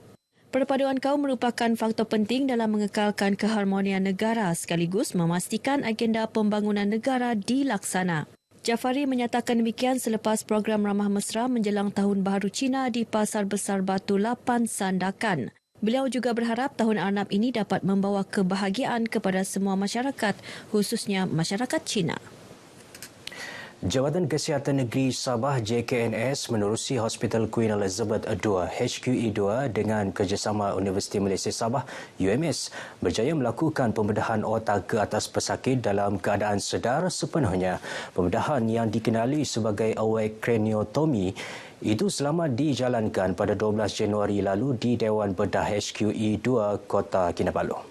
Perpaduan kaum merupakan faktor penting dalam mengekalkan keharmonian negara sekaligus memastikan agenda pembangunan negara dilaksana. Jafari menyatakan demikian selepas program Ramah Mesra menjelang Tahun Baharu Cina di Pasar Besar Batu Lapan, Sandakan. Beliau juga berharap tahun Arnab ini dapat membawa kebahagiaan kepada semua masyarakat, khususnya masyarakat Cina. Jabatan Kesihatan Negeri Sabah JKNS menerusi Hospital Queen Elizabeth II HQE2 dengan kerjasama Universiti Malaysia Sabah UMS berjaya melakukan pembedahan otak ke atas pesakit dalam keadaan sedar sepenuhnya. Pembedahan yang dikenali sebagai awake craniotomy itu selamat dijalankan pada 12 Januari lalu di Dewan Bedah HQE2 Kota Kinabalu.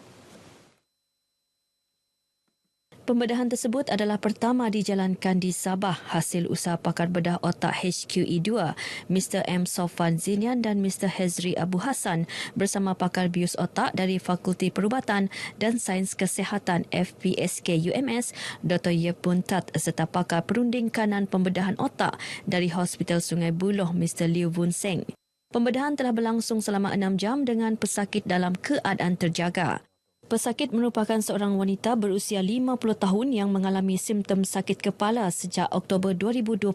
Pembedahan tersebut adalah pertama dijalankan di Sabah hasil usaha pakar bedah otak HQE2, Mr. M. Sofan Zinian dan Mr. Hezri Abu Hassan bersama pakar bius otak dari Fakulti Perubatan dan Sains Kesihatan FPSK UMS, Dr. Yepun Tat serta pakar perunding kanan pembedahan otak dari Hospital Sungai Buloh, Mr. Liu Vun Seng. Pembedahan telah berlangsung selama 6 jam dengan pesakit dalam keadaan terjaga. Pesakit merupakan seorang wanita berusia 50 tahun yang mengalami simptom sakit kepala sejak Oktober 2022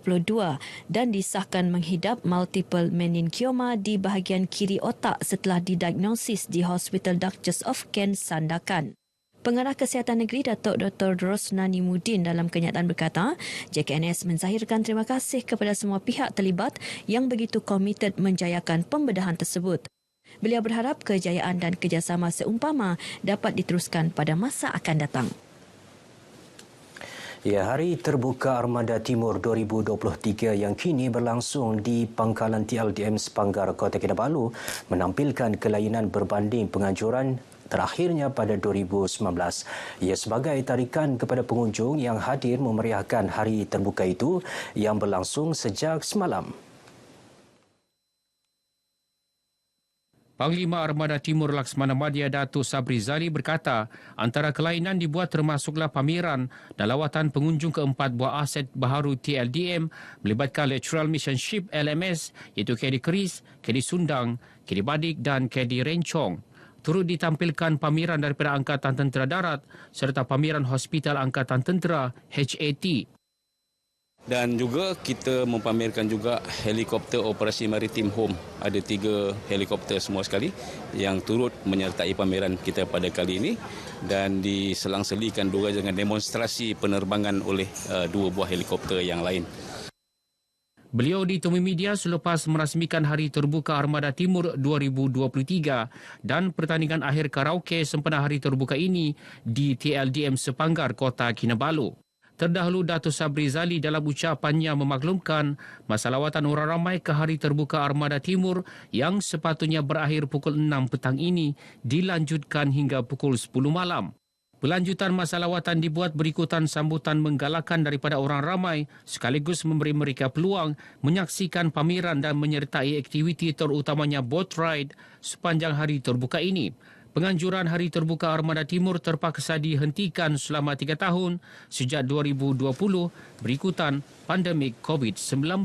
dan disahkan menghidap multiple meningioma di bahagian kiri otak setelah didiagnosis di Hospital Duchess of Kent, Sandakan. Pengarah Kesihatan Negeri Datuk Dr. Rosnani Mudin dalam kenyataan berkata, JKNS menzahirkan terima kasih kepada semua pihak terlibat yang begitu komited menjayakan pembedahan tersebut. Beliau berharap kejayaan dan kerjasama seumpama dapat diteruskan pada masa akan datang. Ya, Hari Terbuka Armada Timur 2023 yang kini berlangsung di Pangkalan TLDM Sepanggar Kota Kinabalu menampilkan kelainan berbanding penganjuran terakhirnya pada 2019. Ia sebagai tarikan kepada pengunjung yang hadir memeriahkan Hari Terbuka itu yang berlangsung sejak semalam. Panglima Armada Timur Laksmana Madya Datuk Sabri Zali berkata, antara kelainan dibuat termasuklah pameran dan lawatan pengunjung keempat buah aset baharu TLDM melibatkan Lateral Mission Ship LMS iaitu KD Keris, KD Sundang, KD Badik dan KD Rencong. Turut ditampilkan pameran daripada Angkatan Tentera Darat serta pameran Hospital Angkatan Tentera HAT. Dan juga kita mempamerkan juga helikopter operasi maritim home. Ada 3 helikopter semua sekali yang turut menyertai pameran kita pada kali ini dan diselang-selikan juga dengan demonstrasi penerbangan oleh 2 buah helikopter yang lain. Beliau ditemui media selepas merasmikan Hari Terbuka Armada Timur 2023 dan pertandingan akhir karaoke sempena Hari Terbuka ini di TLDM Sepanggar Kota Kinabalu. Terdahulu, Datuk Sabri Zali dalam ucapannya memaklumkan masa lawatan orang ramai ke Hari Terbuka Armada Timur yang sepatutnya berakhir pukul 6 petang ini dilanjutkan hingga pukul 10 malam. Berlanjutan masa lawatan dibuat berikutan sambutan menggalakkan daripada orang ramai sekaligus memberi mereka peluang menyaksikan pameran dan menyertai aktiviti terutamanya boat ride sepanjang hari terbuka ini. Penganjuran Hari Terbuka Armada Timur terpaksa dihentikan selama 3 tahun sejak 2020 berikutan pandemik COVID-19.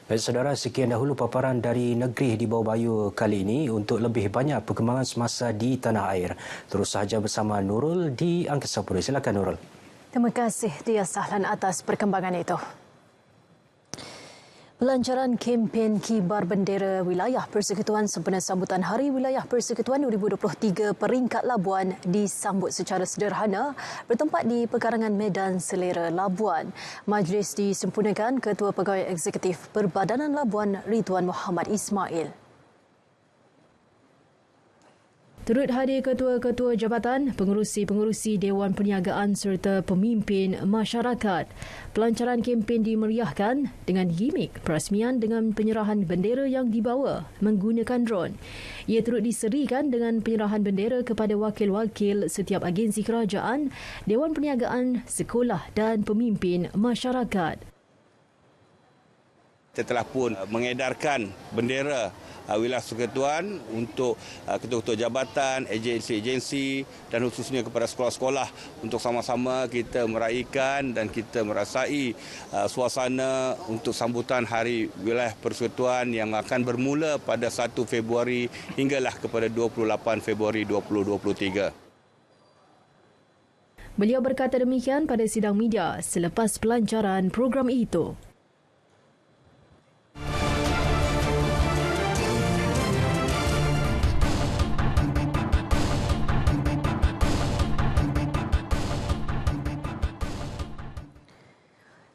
Baik saudara, sekian dahulu paparan dari Negeri di Bawah Bayu kali ini. Untuk lebih banyak perkembangan semasa di tanah air, terus sahaja bersama Nurul di Angkasa Pura. Silakan Nurul. Terima kasih Dia Sahlan atas perkembangan itu. Pelancaran kempen kibar bendera wilayah Persekutuan sempena sambutan Hari Wilayah Persekutuan 2023 peringkat Labuan disambut secara sederhana bertempat di pekarangan Medan Selera Labuan. Majlis disempurnakan Ketua Pegawai Eksekutif Perbadanan Labuan Ridwan Muhammad Ismail. Turut hadir ketua-ketua jabatan, pengerusi-pengerusi Dewan Perniagaan serta pemimpin masyarakat. Pelancaran kempen dimeriahkan dengan gimik perasmian dengan penyerahan bendera yang dibawa menggunakan drone. Ia turut diserikan dengan penyerahan bendera kepada wakil-wakil setiap agensi kerajaan, Dewan Perniagaan, sekolah dan pemimpin masyarakat. Kita telah pun mengedarkan bendera wilayah Persekutuan untuk ketua-ketua jabatan, agensi-agensi dan khususnya kepada sekolah-sekolah untuk sama-sama kita meraihkan dan kita merasai suasana untuk sambutan Hari Wilayah Persekutuan yang akan bermula pada 1 Februari hinggalah kepada 28 Februari 2023. Beliau berkata demikian pada sidang media selepas pelancaran program itu.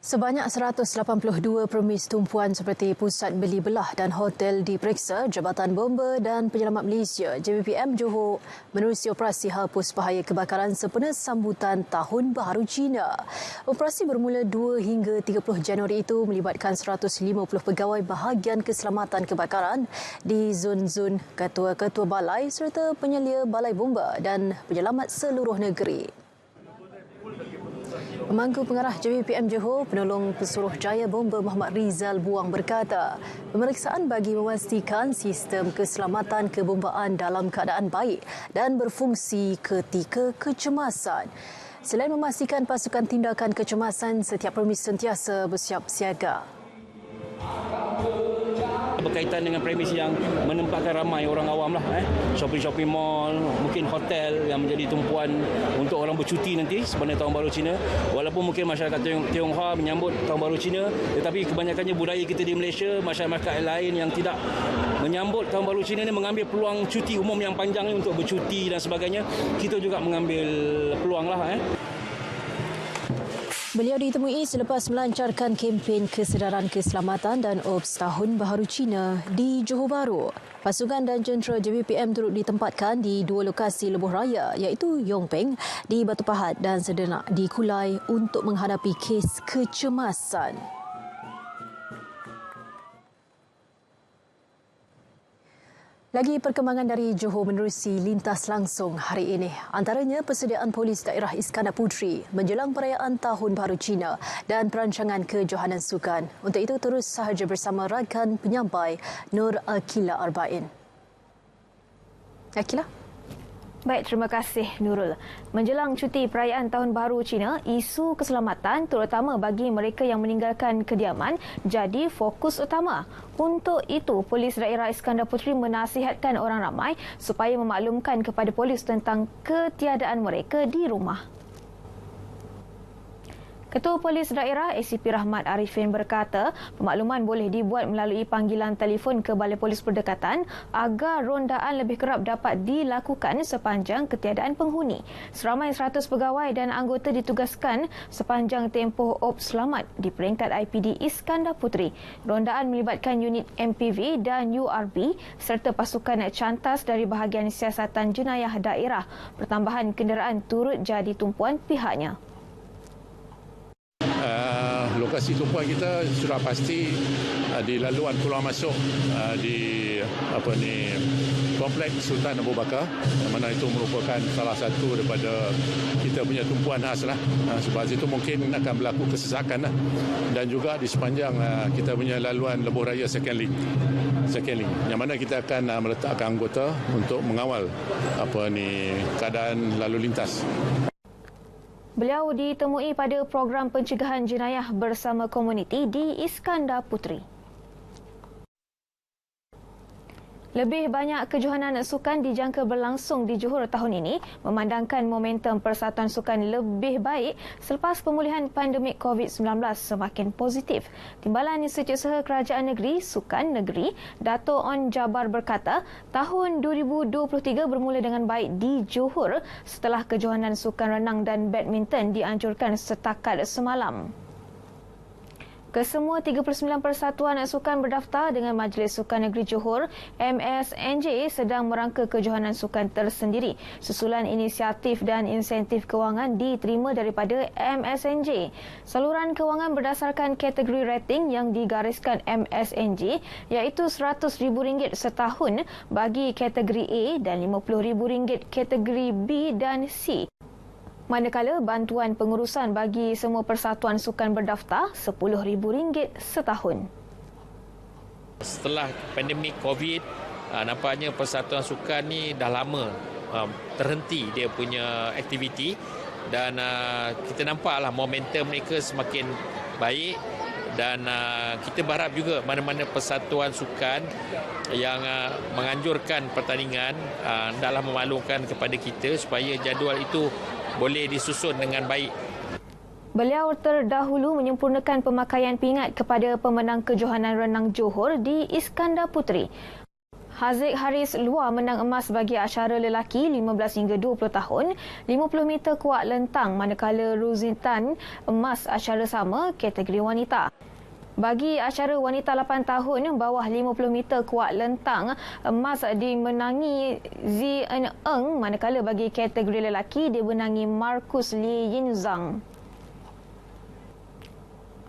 Sebanyak 182 permis tumpuan seperti pusat beli belah dan hotel diperiksa. Jabatan Bomba dan Penyelamat Malaysia JBPM Johor menerusi operasi hapus bahaya kebakaran sempena sambutan Tahun Baharu Cina. Operasi bermula 2 hingga 30 Januari itu melibatkan 150 pegawai bahagian keselamatan kebakaran di zon-zon ketua-ketua balai serta penyelia balai bomba dan penyelamat seluruh negeri. Pemangku pengarah JBPM Johor, Penolong Pesuruhjaya Bomba Muhammad Rizal Buang berkata, pemeriksaan bagi memastikan sistem keselamatan kebombaan dalam keadaan baik dan berfungsi ketika kecemasan. Selain memastikan pasukan tindakan kecemasan, setiap premis sentiasa bersiap siaga. Berkaitan dengan premis yang menempatkan ramai orang awam lah, shopping mall, mungkin hotel yang menjadi tumpuan untuk orang bercuti nanti sebenarnya Tahun Baru Cina. Walaupun mungkin masyarakat Tionghoa menyambut Tahun Baru Cina, tetapi kebanyakannya budaya kita di Malaysia, masyarakat lain yang tidak menyambut Tahun Baru Cina ini mengambil peluang cuti umum yang panjang ini untuk bercuti dan sebagainya. Kita juga mengambil peluang lah. Beliau ditemui selepas melancarkan kempen kesedaran keselamatan dan OPS Tahun Baharu Cina di Johor Bahru. Pasukan dan jentera JBPM turut ditempatkan di 2 lokasi lebuh raya iaitu Yong Peng di Batu Pahat dan Sedenak di Kulai untuk menghadapi kes kecemasan. Lagi perkembangan dari Johor menerusi lintas langsung hari ini. Antaranya persediaan polis daerah Iskandar Puteri menjelang perayaan Tahun Baharu Cina dan perancangan kejohanan sukan. Untuk itu terus sahaja bersama rakan penyampai Nur Akila Arba'in. Akila? Baik, terima kasih Nurul. Menjelang cuti perayaan Tahun Baharu Cina, isu keselamatan terutama bagi mereka yang meninggalkan kediaman jadi fokus utama. Untuk itu, Polis Daerah Iskandar Puteri menasihatkan orang ramai supaya memaklumkan kepada polis tentang ketiadaan mereka di rumah. Ketua Polis Daerah ACP Rahmat Arifin berkata, pemakluman boleh dibuat melalui panggilan telefon ke Balai Polis Berdekatan agar rondaan lebih kerap dapat dilakukan sepanjang ketiadaan penghuni. Seramai 100 pegawai dan anggota ditugaskan sepanjang tempoh OPS Selamat di peringkat IPD Iskandar Puteri. Rondaan melibatkan unit MPV dan URB serta pasukan cantas dari bahagian siasatan jenayah daerah. Pertambahan kenderaan turut jadi tumpuan pihaknya. Lokasi tumpuan kita sudah pasti di laluan keluar masuk di Kompleks Sultan Abu Bakar, yang mana itu merupakan salah satu daripada kita punya tumpuan khas lah. Sebab itu mungkin akan berlaku kesesakan lah. Dan juga di sepanjang kita punya laluan lebuh raya second link, yang mana kita akan meletakkan anggota untuk mengawal keadaan lalu lintas. Beliau ditemui pada program pencegahan jenayah bersama komuniti di Iskandar Puteri. Lebih banyak kejohanan sukan dijangka berlangsung di Johor tahun ini memandangkan momentum persatuan sukan lebih baik selepas pemulihan pandemik COVID-19 semakin positif. Timbalan Setiausaha Kerajaan Negeri Sukan Negeri, Dato' On Jabar berkata, tahun 2023 bermula dengan baik di Johor setelah kejohanan sukan renang dan badminton dianjurkan setakat semalam. Kesemua 39 persatuan sukan berdaftar dengan Majlis Sukan Negeri Johor MSNJ sedang merangka kejohanan sukan tersendiri. Susulan inisiatif dan insentif kewangan diterima daripada MSNJ. Saluran kewangan berdasarkan kategori rating yang digariskan MSNJ iaitu RM100,000 setahun bagi kategori A dan RM50,000 kategori B dan C. Manakala bantuan pengurusan bagi semua persatuan sukan berdaftar RM10,000 setahun. Setelah pandemik COVID, nampaknya persatuan sukan ni dah lama terhenti dia punya aktiviti dan kita nampaklah momentum mereka semakin baik dan kita berharap juga mana-mana persatuan sukan yang menganjurkan pertandingan hendaklah memaklumkan kepada kita supaya jadual itu boleh disusun dengan baik. Beliau terdahulu menyempurnakan pemakaian pingat kepada pemenang kejohanan renang Johor di Iskandar Puteri. Haziq Haris Luar menang emas bagi acara lelaki 15 hingga 20 tahun, 50 meter kuat lentang, manakala Ruzintan emas acara sama kategori wanita. Bagi acara wanita 8 tahun bawah 50 meter kuat lentang, emas dimenangi Zi En Eng, manakala bagi kategori lelaki dimenangi Marcus Lee Yin Zhang.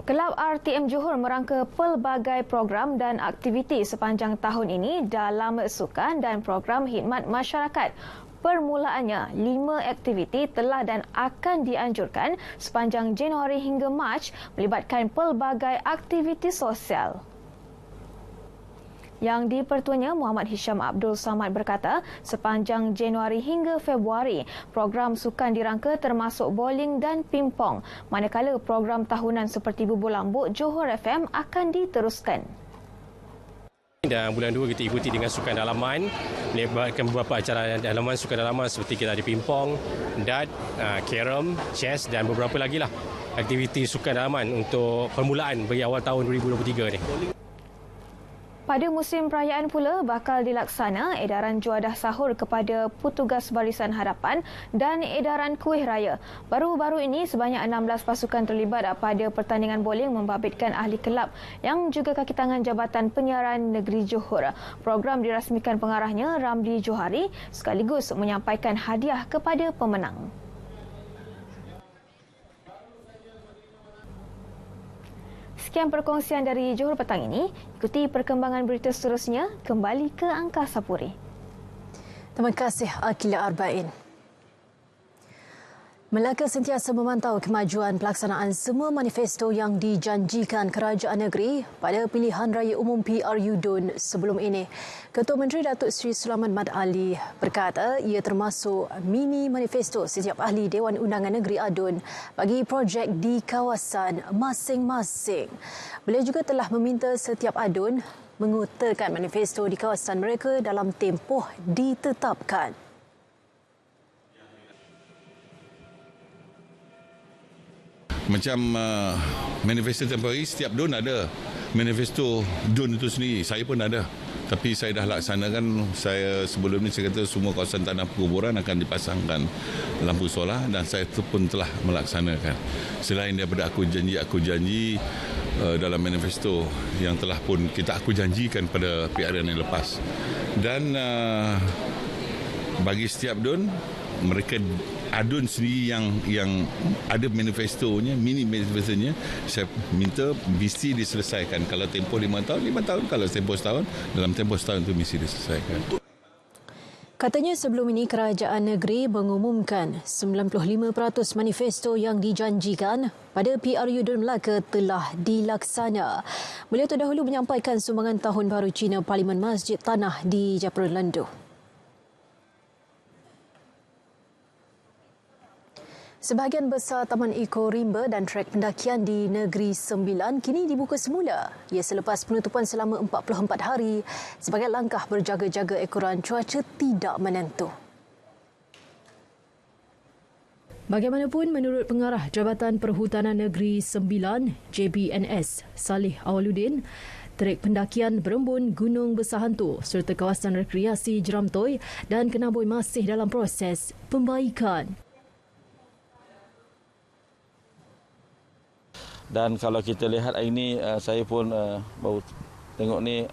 Kelab RTM Johor merangka pelbagai program dan aktiviti sepanjang tahun ini dalam sukan dan program khidmat masyarakat. Permulaannya, 5 aktiviti telah dan akan dianjurkan sepanjang Januari hingga Mac melibatkan pelbagai aktiviti sosial. Yang di-Pertuanya Muhammad Hisham Abdul Samad berkata, sepanjang Januari hingga Februari, program sukan dirangka termasuk bowling dan pingpong, manakala program tahunan seperti Bubur Lambuk Johor FM akan diteruskan. Dan bulan 2 kita ikuti dengan sukan dalaman, melibatkan beberapa acara dalaman, sukan dalaman seperti kita ada pingpong, dart, carom, chess dan beberapa lagi lah aktiviti sukan dalaman untuk permulaan bagi awal tahun 2023 ni. Pada musim perayaan pula bakal dilaksana edaran juadah sahur kepada petugas barisan hadapan dan edaran kuih raya. Baru-baru ini sebanyak 16 pasukan terlibat pada pertandingan bowling membabitkan ahli kelab yang juga kaki tangan Jabatan Penyiaran Negeri Johor. Program dirasmikan pengarahnya Ramli Johari sekaligus menyampaikan hadiah kepada pemenang. Sekian perkongsian dari Johor petang ini. Ikuti perkembangan berita seterusnya. Kembali ke Angkasa Puri. Terima kasih Akila Arba'in. Melaka sentiasa memantau kemajuan pelaksanaan semua manifesto yang dijanjikan kerajaan negeri pada pilihan raya umum PRU DUN sebelum ini. Ketua Menteri Datuk Seri Sulaiman Mat Ali berkata ia termasuk mini manifesto setiap ahli Dewan Undangan Negeri ADUN bagi projek di kawasan masing-masing. Beliau juga telah meminta setiap ADUN mengutarakan manifesto di kawasan mereka dalam tempoh ditetapkan. Macam manifesto temporary, setiap DUN ada manifesto DUN itu sendiri. Saya pun ada. Tapi saya dah laksanakan, sebelum ni saya kata semua kawasan tanah perkuburan akan dipasangkan lampu solar dan saya pun telah melaksanakan. Selain daripada aku janji dalam manifesto yang telah pun aku janjikan pada PRN yang lepas. Dan bagi setiap DUN, mereka Adun sendiri yang ada manifestonya, mini manifestonya, saya minta mesti diselesaikan. Kalau tempoh 5 tahun, 5 tahun. Kalau tempoh setahun, dalam tempoh setahun itu mesti diselesaikan. Katanya sebelum ini kerajaan negeri mengumumkan 95% manifesto yang dijanjikan pada PRU Dun Melaka telah dilaksana. Beliau terdahulu menyampaikan sumbangan Tahun Baru Cina Parlimen Masjid Tanah di Japura Lendu. Sebahagian besar Taman Eco Rimba dan trek pendakian di Negeri Sembilan kini dibuka semula. Ia selepas penutupan selama 44 hari sebagai langkah berjaga-jaga ekoran cuaca tidak menentu. Bagaimanapun, menurut Pengarah Jabatan Perhutanan Negeri Sembilan, JBNS, Salih Awaludin, trek pendakian Berembun Gunung Besar Hantu serta kawasan rekreasi Jeramtoi dan Kenaboi masih dalam proses pembaikan. Dan kalau kita lihat hari ini, saya pun baru tengok ni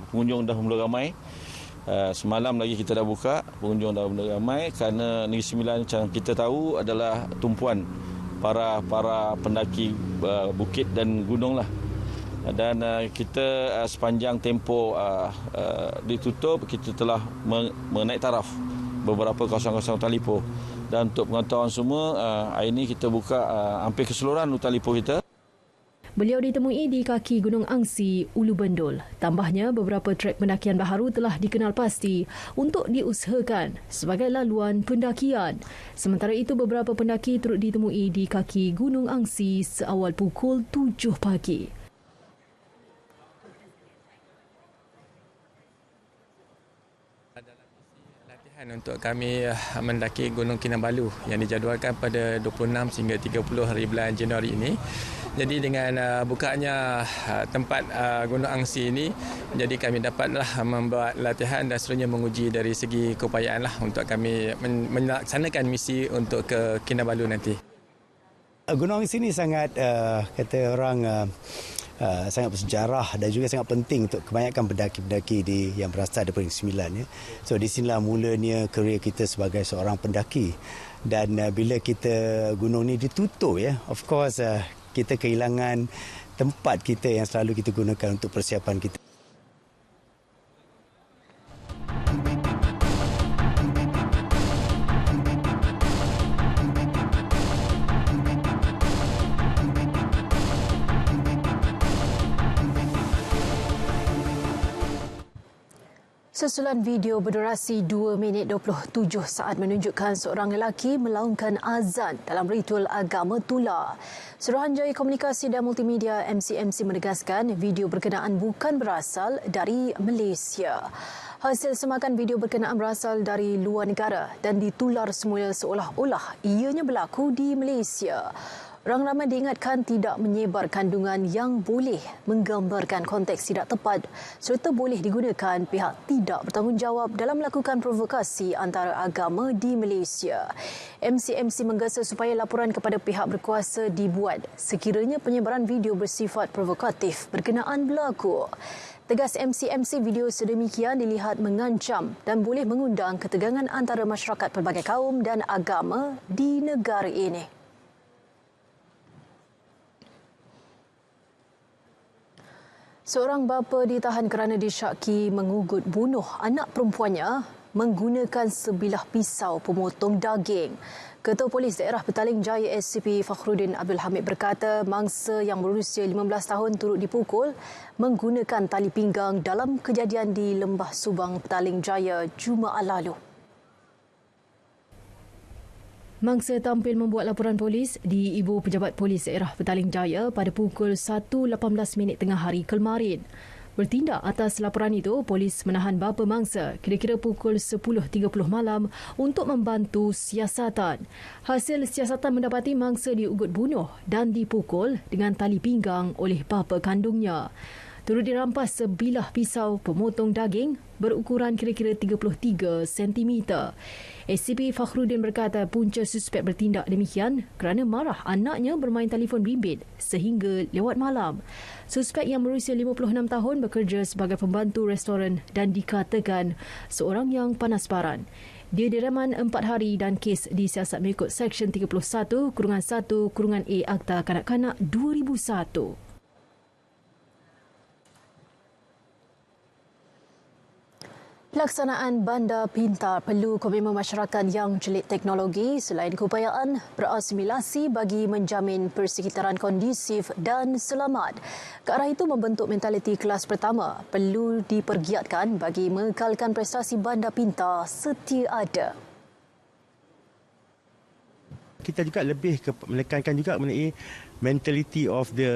pengunjung dah mula ramai. Semalam lagi kita dah buka, pengunjung dah mula ramai kerana Negeri Sembilan macam kita tahu adalah tumpuan para pendaki bukit dan gunung lah. Dan kita sepanjang tempoh ditutup, kita telah menaik taraf beberapa kawasan-kawasan hutan lipoh. Dan untuk pengetahuan semua, hari ini kita buka hampir keseluruhan hutan lipoh kita. Beliau ditemui di kaki Gunung Angsi, Ulu Bendul. Tambahnya, beberapa trek pendakian baharu telah dikenal pasti untuk diusahakan sebagai laluan pendakian. Sementara itu, beberapa pendaki turut ditemui di kaki Gunung Angsi seawal pukul 7 pagi. Untuk kami mendaki Gunung Kinabalu yang dijadualkan pada 26 hingga 30 hari bulan Januari ini. Jadi dengan bukaannya tempat Gunung Angsi ini, jadi kami dapatlah membuat latihan dan seterusnya menguji dari segi keupayaan lah untuk kami melaksanakan misi untuk ke Kinabalu nanti. Gunung Angsi ini sangat kata orang sangat bersejarah dan juga sangat penting untuk kebanyakan pendaki-pendaki yang berasal daripada Negeri Sembilan. Ya. So di sinilah mulanya kerjaya kita sebagai seorang pendaki. Dan bila kita gunung ni ditutup, ya, of course kita kehilangan tempat kita yang selalu kita gunakan untuk persiapan kita. Susulan video berdurasi 2 minit 27 saat menunjukkan seorang lelaki melaungkan azan dalam ritual agama Tula. Suruhanjaya Komunikasi dan Multimedia MCMC menegaskan video berkenaan bukan berasal dari Malaysia. Hasil semakan video berkenaan berasal dari luar negara dan ditular semula seolah-olah ianya berlaku di Malaysia. Orang ramai diingatkan tidak menyebar kandungan yang boleh menggambarkan konteks tidak tepat serta boleh digunakan pihak tidak bertanggungjawab dalam melakukan provokasi antara agama di Malaysia. MCMC menggesa supaya laporan kepada pihak berkuasa dibuat sekiranya penyebaran video bersifat provokatif berkenaan berlaku. Tegas MCMC, video sedemikian dilihat mengancam dan boleh mengundang ketegangan antara masyarakat pelbagai kaum dan agama di negara ini. Seorang bapa ditahan kerana disyaki mengugut bunuh anak perempuannya menggunakan sebilah pisau pemotong daging. Ketua Polis Daerah Petaling Jaya SCP Fakhruddin Abdul Hamid berkata mangsa yang berusia 15 tahun turut dipukul menggunakan tali pinggang dalam kejadian di Lembah Subang, Petaling Jaya Jumaat lalu. Mangsa tampil membuat laporan polis di Ibu Pejabat Polis Daerah Petaling Jaya pada pukul 1.18 tengah hari kemarin. Bertindak atas laporan itu, polis menahan bapa mangsa kira-kira pukul 10.30 malam untuk membantu siasatan. Hasil siasatan mendapati mangsa diugut bunuh dan dipukul dengan tali pinggang oleh bapa kandungnya. Turut dirampas sebilah pisau pemotong daging berukuran kira-kira 33 cm. ACP Fakhruddin berkata punca suspek bertindak demikian kerana marah anaknya bermain telefon bimbit sehingga lewat malam. Suspek yang berusia 56 tahun bekerja sebagai pembantu restoran dan dikatakan seorang yang panas baran. Dia direman 4 hari dan kes disiasat mengikut Seksyen 31/1/A Akta Kanak-Kanak 2001. Pelaksanaan bandar pintar perlu komitmen masyarakat yang celik teknologi selain keupayaan berasimilasi bagi menjamin persekitaran kondusif dan selamat. Ke arah itu, membentuk mentaliti kelas pertama perlu dipergiatkan bagi mengekalkan prestasi bandar pintar setia ada. Kita juga lebih menekankan juga mengenai mentality of the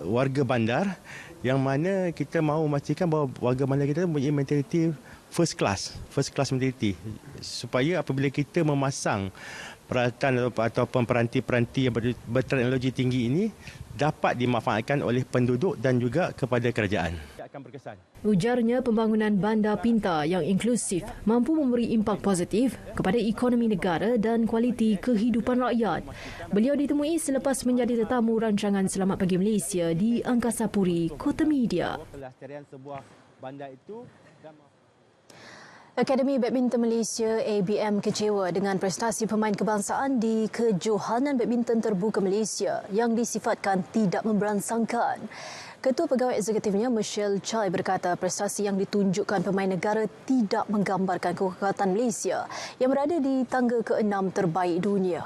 warga bandar, yang mana kita mahu memastikan bahawa warga bandar kita mempunyai mentaliti first class mentality, supaya apabila kita memasang peralatan ataupun peranti-peranti yang berteknologi tinggi ini dapat dimanfaatkan oleh penduduk dan juga kepada kerajaan. Ujarnya pembangunan bandar pintar yang inklusif mampu memberi impak positif kepada ekonomi negara dan kualiti kehidupan rakyat. Beliau ditemui selepas menjadi tetamu rancangan Selamat Pagi Malaysia di Angkasa Puri, Kota Media. Akademi Badminton Malaysia ABM kecewa dengan prestasi pemain kebangsaan di Kejohanan Badminton Terbuka Malaysia yang disifatkan tidak memberansangkan. Ketua Pegawai Eksekutifnya Michelle Chai berkata prestasi yang ditunjukkan pemain negara tidak menggambarkan kekuatan Malaysia yang berada di tangga ke-6 terbaik dunia.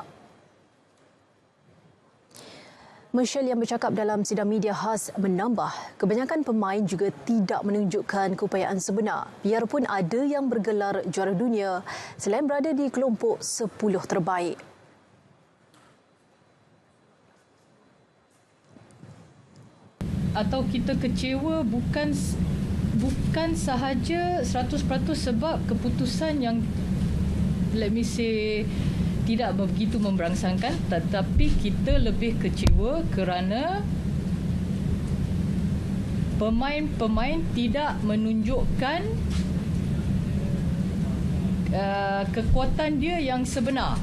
Michelle yang bercakap dalam sidang media khas menambah, kebanyakan pemain juga tidak menunjukkan keupayaan sebenar biarpun ada yang bergelar juara dunia selain berada di kelompok 10 terbaik. Atau kita kecewa bukan sahaja 100% sebab keputusan yang let me say tidak begitu memberangsangkan, tetapi kita lebih kecewa kerana pemain-pemain tidak menunjukkan kekuatan dia yang sebenar.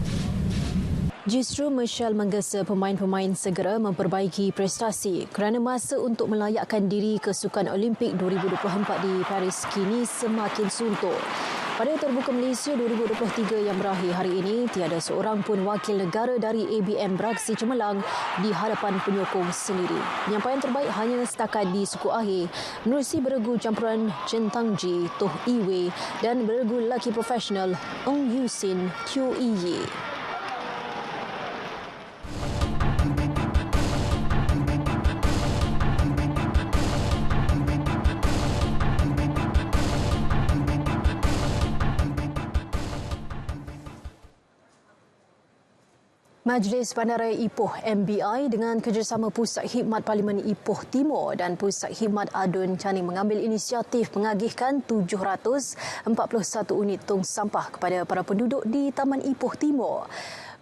Justru Michelle menggesa pemain-pemain segera memperbaiki prestasi kerana masa untuk melayakkan diri ke Sukan Olimpik 2024 di Paris kini semakin suntuk. Pada Terbuka Malaysia 2023 yang berakhir hari ini, tiada seorang pun wakil negara dari ABM beraksi cemerlang di hadapan penyokong sendiri. Penyampaian terbaik hanya setakat di suku akhir menerusi beregu campuran Chen Tangji, Toh Iwe dan beregu lelaki profesional Ong Yusin, Teo Iye. Majlis Bandaraya Ipoh MBI dengan kerjasama Pusat Khidmat Parlimen Ipoh Timur dan Pusat Khidmat Adun Channing mengambil inisiatif mengagihkan 741 unit tong sampah kepada para penduduk di Taman Ipoh Timur.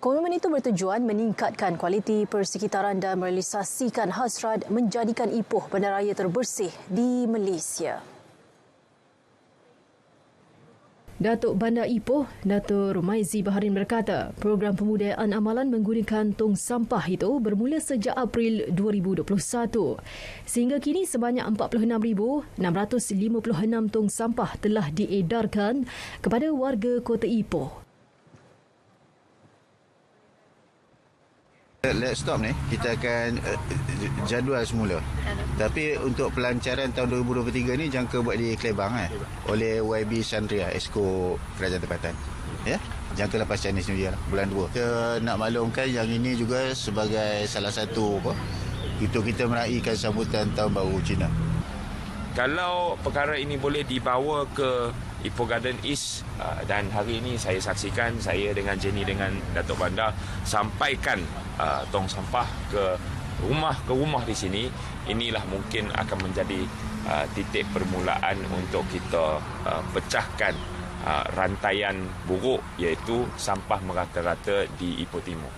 Komitmen itu bertujuan meningkatkan kualiti persekitaran dan merealisasikan hasrat menjadikan Ipoh bandaraya terbersih di Malaysia. Datuk Bandar Ipoh, Datuk Rumaizi Baharin berkata, program pembudayaan amalan menggunakan tong sampah itu bermula sejak April 2021. Sehingga kini sebanyak 46,656 tong sampah telah diedarkan kepada warga Kota Ipoh. Let's stop ni, kita akan jadual semula. Tapi untuk pelancaran tahun 2023 ni jangka buat di Klebang oleh YB Chandria, Esko Kerajaan Tempatan. Ya, jangka lepas Chinese New Year bulan 2. Kita nak maklumkan yang ini juga sebagai salah satu itu kita meraihkan sambutan Tahun Baru Cina. Kalau perkara ini boleh dibawa ke Ipoh Garden East dan hari ini saya saksikan, saya dengan Jenny dengan Datuk Bandar sampaikan tong sampah ke rumah di sini. Inilah mungkin akan menjadi titik permulaan untuk kita pecahkan rantaian buruk iaitu sampah merata-rata di Ipoh Timur.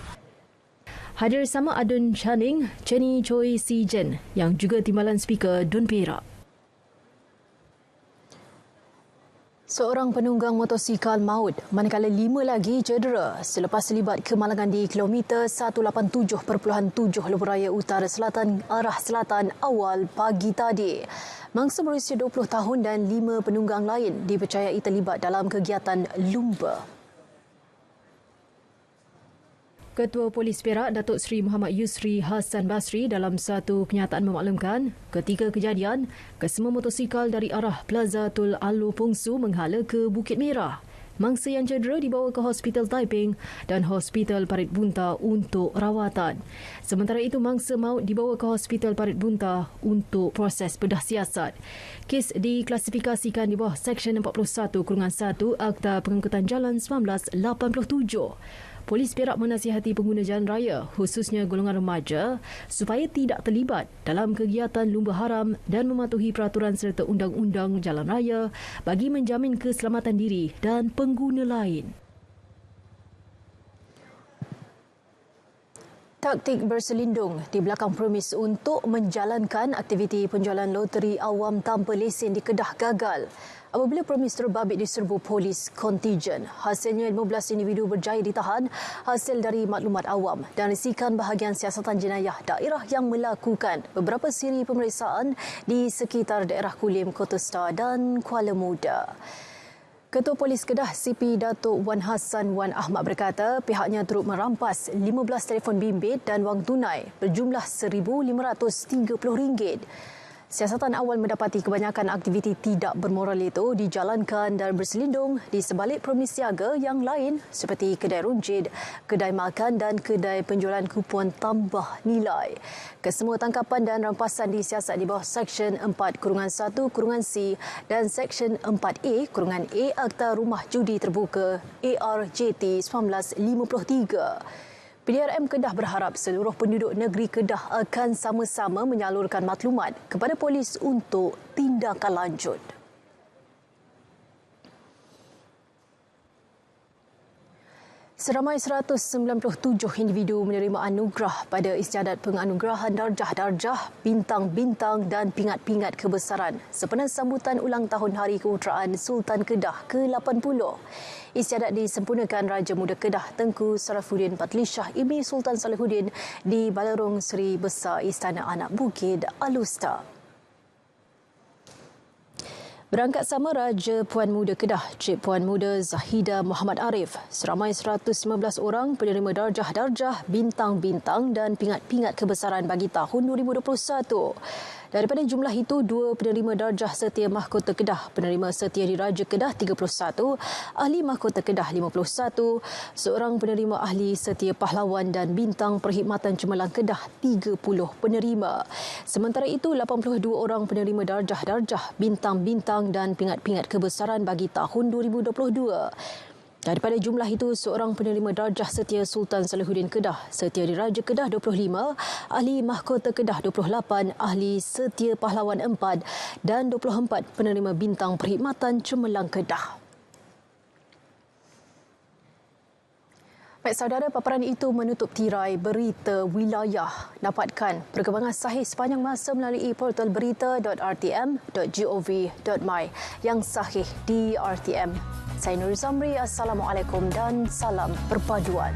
Hadir sama Adun Channing, Chenny Choi Si Jen yang juga timbalan speaker Dun Perak. Seorang penunggang motosikal maut manakala 5 lagi cedera selepas terlibat kemalangan di kilometer 187.7 Lebuh Utara Selatan arah selatan awal pagi tadi. Mangsa berusia 20 tahun dan 5 penunggang lain dipercayai terlibat dalam kegiatan lumba. Ketua Polis Perak Datuk Seri Muhammad Yusri Hassan Basri dalam satu kenyataan memaklumkan ketika kejadian, kesemua motosikal dari arah Plaza Tun Alor Pongsu menghala ke Bukit Merah. Mangsa yang cedera dibawa ke Hospital Taiping dan Hospital Parit Bunta untuk rawatan. Sementara itu, mangsa maut dibawa ke Hospital Parit Bunta untuk proses bedah siasat. Kes diklasifikasikan di bawah Seksyen 41-1 Akta Pengangkutan Jalan 1987. Polis Perak menasihati pengguna jalan raya, khususnya golongan remaja, supaya tidak terlibat dalam kegiatan lumba haram dan mematuhi peraturan serta undang-undang jalan raya bagi menjamin keselamatan diri dan pengguna lain. Taktik berselindung di belakang premis untuk menjalankan aktiviti penjualan loteri awam tanpa lesen di Kedah gagal apabila premis terbabit diserbu polis kontijen. Hasilnya 15 individu berjaya ditahan hasil dari maklumat awam dan risikan bahagian siasatan jenayah daerah yang melakukan beberapa siri pemeriksaan di sekitar daerah Kulim, Kota Star dan Kuala Muda. Ketua Polis Kedah CP Datuk Wan Hassan Wan Ahmad berkata pihaknya turut merampas 15 telefon bimbit dan wang tunai berjumlah RM1,530. Siasatan awal mendapati kebanyakan aktiviti tidak bermoral itu dijalankan dan berselindung di sebalik premis siaga yang lain seperti kedai runcit, kedai makan dan kedai penjualan kupon tambah nilai. Kesemua tangkapan dan rampasan disiasat di bawah Seksyen 4-1-C dan Seksyen 4A-A Akta Rumah Judi Terbuka ARJT 1953. PDRM Kedah berharap seluruh penduduk negeri Kedah akan sama-sama menyalurkan maklumat kepada polis untuk tindakan lanjut. Seramai 197 individu menerima anugerah pada Istiadat Penganugerahan Darjah-Darjah, Bintang-Bintang dan Pingat-Pingat Kebesaran sempena sambutan ulang tahun Hari Keuteraan Sultan Kedah ke-80. Istiadat disempurnakan Raja Muda Kedah Tengku Sarafuddin Patli Shah Ibni Sultan Salihuddin di Balarong Seri Besar Istana Anak Bukit, Alustar. Berangkat sama Raja Puan Muda Kedah, Cik Puan Muda Zahida Muhammad Arif, seramai 115 orang penerima darjah-darjah, bintang-bintang dan pingat-pingat kebesaran bagi tahun 2021. Daripada jumlah itu, 2 penerima darjah setia Mahkota Kedah, penerima setia Diraja Kedah 31, ahli Mahkota Kedah 51, seorang penerima ahli setia Pahlawan dan bintang Perkhidmatan Cemerlang Kedah 30 penerima. Sementara itu, 82 orang penerima darjah-darjah, bintang-bintang dan pingat-pingat kebesaran bagi tahun 2022. Daripada jumlah itu, seorang penerima darjah setia Sultan Salihuddin Kedah, setia Diraja Kedah 25, ahli Mahkota Kedah 28, ahli setia Pahlawan 4 dan 24 penerima bintang Perkhidmatan Cemerlang Kedah. Baik saudara, paparan itu menutup tirai berita wilayah. Dapatkan perkembangan sahih sepanjang masa melalui portal berita.rtm.gov.my yang sahih di RTM. Saya Nur Zamri, Assalamualaikum dan salam perpaduan.